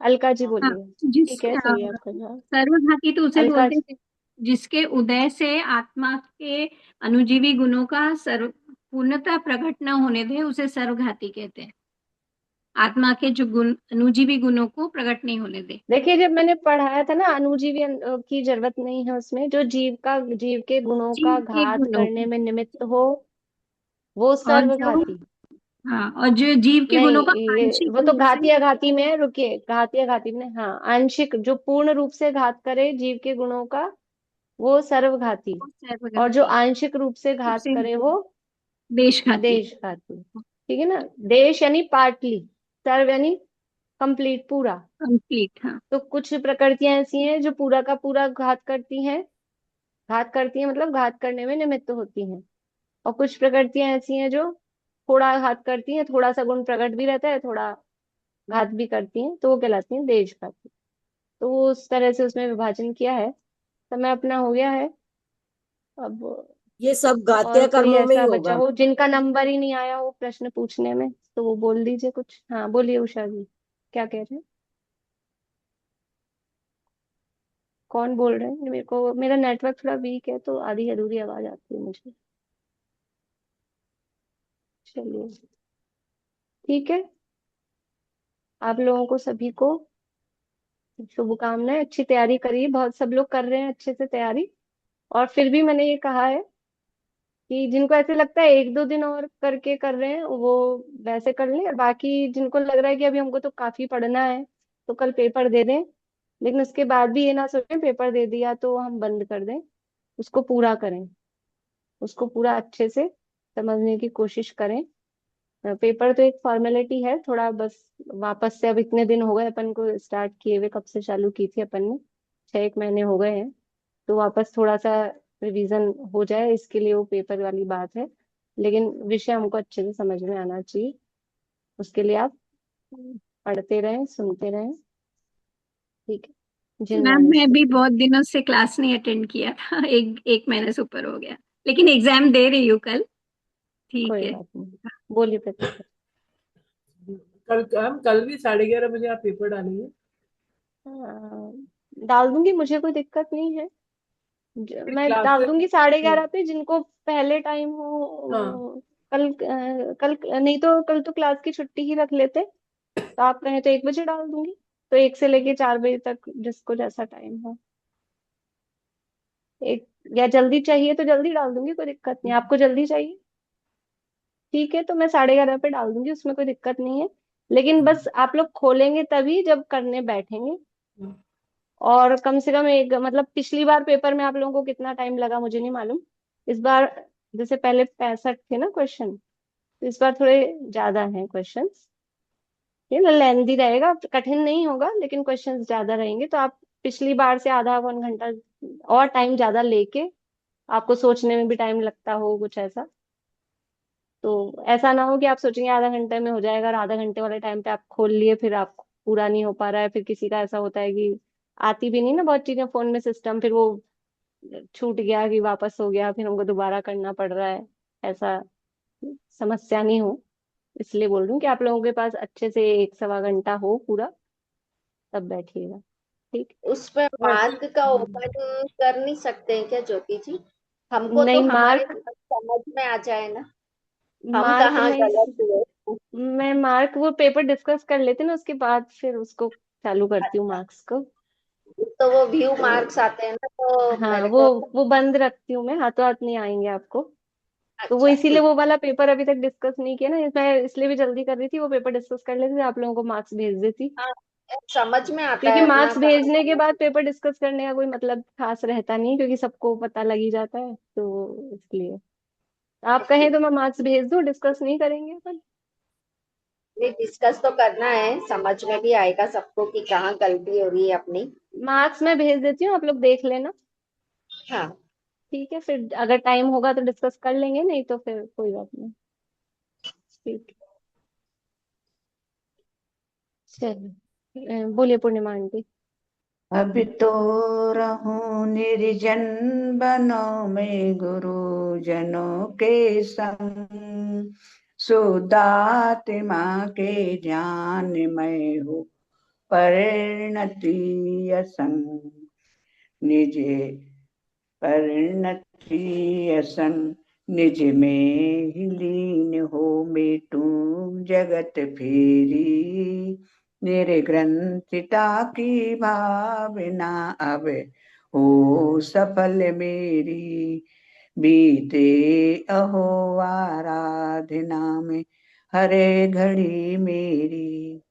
अलका जी हाँ, बोलिए। जिस ठीक है, सही है आपका जवाब। सर्वघाती तो उसे अलका बोलते हैं जिसके उदय से आत्मा के अनुजीवी गुणों का सर्व पूर्णतः प्रकट न होने दे, उसे सर्वघाती कहते हैं। आत्मा के जो गुण अनुजीवी गुणों को प्रकट नहीं होने दे। देखिए, जब मैंने पढ़ाया था ना, अणुजीवी की जरूरत नहीं है उसमें, जो जीव के गुणों का जीव के घात गुणों करने में निमित्त हो, वो और जो सर्वघाती। हाँ, और जो जीव के गुणों का नहीं, ये आंशिक वो तो रूप से घाती अघाती में है, रुकिए, घाती अघाती में, हाँ आंशिक, जो पूर्ण रूप से घात करे जीव के गुणों का, वो सर्वघाती। और जो सर्वघाती आंशिक रूप से रूप घात से करे वो देशघाती। देशघाती। ठीक है ना, देश यानी पार्टली, सर्व यानी कंप्लीट, पूरा। कंप्लीट, हाँ। तो कुछ प्रकृतियां ऐसी हैं जो पूरा का पूरा घात करती हैं, घात करती हैं मतलब घात करने में निमित्त होती हैं। और कुछ प्रकृतियां ऐसी हैं जो थोड़ा घात करती हैं, थोड़ा सा गुण प्रकट भी रहता है, थोड़ा घात भी करती हैं, तो वो कहलाती हैं देशघाती। तो वो उस तरह से उसमें विभाजन किया है। समय अपना हो गया है अब। ये सब और घात्य कोई कर्मों में ही ऐसा बचा होगा। हो जिनका नंबर ही नहीं आया हो प्रश्न पूछने में, तो वो बोल दीजिए कुछ। हाँ बोलिए उषा जी, क्या कह रहे हैं? कौन बोल रहे हैं? मेरे को, मेरा नेटवर्क थोड़ा वीक है, तो आधी अधूरी आवाज आती है मुझे। चलिए ठीक है, आप लोगों को सभी को शुभकामनाएं, अच्छी तैयारी करिए, बहुत सब लोग कर रहे हैं अच्छे से तैयारी। और फिर भी मैंने ये कहा है कि जिनको ऐसे लगता है 1-2 दिन और करके कर रहे हैं, वो वैसे कर लें, और बाकी जिनको लग रहा है कि अभी हमको तो काफी पढ़ना है, तो कल पेपर दे दें। लेकिन उसके बाद भी ये ना सोचें पेपर दे दिया तो हम बंद कर दें, उसको पूरा करें, उसको पूरा अच्छे से समझने की कोशिश करें। पेपर तो एक फॉर्मेलिटी है, थोड़ा बस वापस से, अब इतने दिन हो गए अपन को स्टार्ट किए हुए, कब से चालू की थी अपन ने, 6 एक महीने हो गए हैं, तो वापस थोड़ा सा रिवीजन हो जाए, इसके लिए वो पेपर वाली बात है। लेकिन विषय हमको अच्छे से समझ में आना चाहिए, उसके लिए आप पढ़ते रहें, सुनते रहें। ठीक है, जिन मैम, मैं नमस्ते। भी बहुत दिनों से क्लास नहीं अटेंड किया था, एक महीने से ऊपर हो गया, लेकिन एग्जाम दे रही हूँ कल। ठीक कोई है। बात नहीं, बोलिए प्रतीक। कल हम कल भी 11:30 बजे आप पेपर डालेंगे? डाल दूंगी, मुझे कोई दिक्कत नहीं है। मैं डाल दूंगी 11:30 पे, जिनको पहले टाइम हो कल नहीं तो कल तो क्लास की छुट्टी ही रख लेते, तो आप कहें तो 1 बजे डाल दूंगी, तो 1 से लेके 4 बजे तक जिसको जैसा टाइम हो। एक या जल्दी चाहिए तो जल्दी डाल दूंगी, कोई दिक्कत नहीं। आपको जल्दी चाहिए, ठीक है, तो मैं 11:30 पे डाल दूंगी, उसमें कोई दिक्कत नहीं है। लेकिन बस आप लोग खोलेंगे तभी जब करने बैठेंगे। और कम से कम एक, मतलब पिछली बार पेपर में आप लोगों को कितना टाइम लगा मुझे नहीं मालूम, इस बार जैसे पहले 65 थे ना क्वेश्चन, तो इस बार थोड़े ज्यादा हैं क्वेश्चंस। ये लेंदी रहेगा, कठिन नहीं होगा, लेकिन क्वेश्चंस ज्यादा रहेंगे, तो आप पिछली बार से आधा 1 घंटा और टाइम ज्यादा लेके, आपको सोचने में भी टाइम लगता हो कुछ ऐसा, तो ऐसा ना हो कि आप सोचेंगे आधा घंटे में हो जाएगा और आधा घंटे वाले टाइम पे आप खोल लिए, फिर आपको पूरा नहीं हो पा रहा है। फिर किसी का ऐसा होता है कि आती भी नहीं ना बहुत चीजें फोन में सिस्टम, फिर वो छूट गया कि वापस हो गया, फिर हमको दोबारा करना पड़ रहा है, ऐसा समस्या नहीं हो, इसलिए बोल रही हूँ कि आप लोगों के पास अच्छे से 1 सवा घंटा हो पूरा, तब बैठिएगा, ठीक। उसमें मार्क का ओपन कर नहीं सकते हैं क्या ज्योति जी? हमको तो नहीं, हमारे मार्क समझ में आ जाए ना, हम मार्क कहाँ नहीं, गलत हुए। मैं मार्क वो पेपर डिस्कस कर लेते ना, उसके बाद फिर उसको चालू करती हूँ मार्क्स को। तो वो व्यू तो मार्क्स आते हैं ना, तो हाँ, मेरे वो को वो बंद रखती हूँ मैं, हाथों हाथ नहीं आएंगे आपको। तो वो अच्छा इसीलिए ठीक। वो वाला पेपर अभी तक डिस्कस नहीं किया ना, मैं इसलिए भी जल्दी कर रही थी, वो पेपर डिस्कस कर लेती थी, आप लोगों को मार्क्स भेज देती। हाँ, समझ में आता क्योंकि है अपना मार्क्स कहाँ भेजने के गलत। बाद पेपर डिस्कस करने का कोई मतलब खास रहता नहीं, क्योंकि सबको पता लग ही जाता है, तो इसलिए आप कहें तो मैं मार्क्स भेज दूँ, डिस्कस नहीं करेंगे अपन। नहीं, डिस्कस तो करना है, समझ में भी आएगा सबको कि कहाँ गलती हो रही है अपनी। मार्क्स मैं भेज देती हूँ, आप लोग देख लेना, हाँ ठीक है। फिर अगर टाइम होगा तो डिस्कस कर लेंगे, नहीं तो फिर कोई बात नहीं, ठीक। चलिए, बोलिए पूर्णिमा आंटी। अब तो रहूं निर्जन बनों में गुरुजनों के संग, सुदात्मा के ध्यान में हो परिणति असंग, निज परिणति असंग, निज में ही लीन हो मेटूं जगत फेरी, मेरे ग्रंथिता की भावना अब हो सफल मेरी, बीते अहो आराधना में हरे घड़ी मेरी।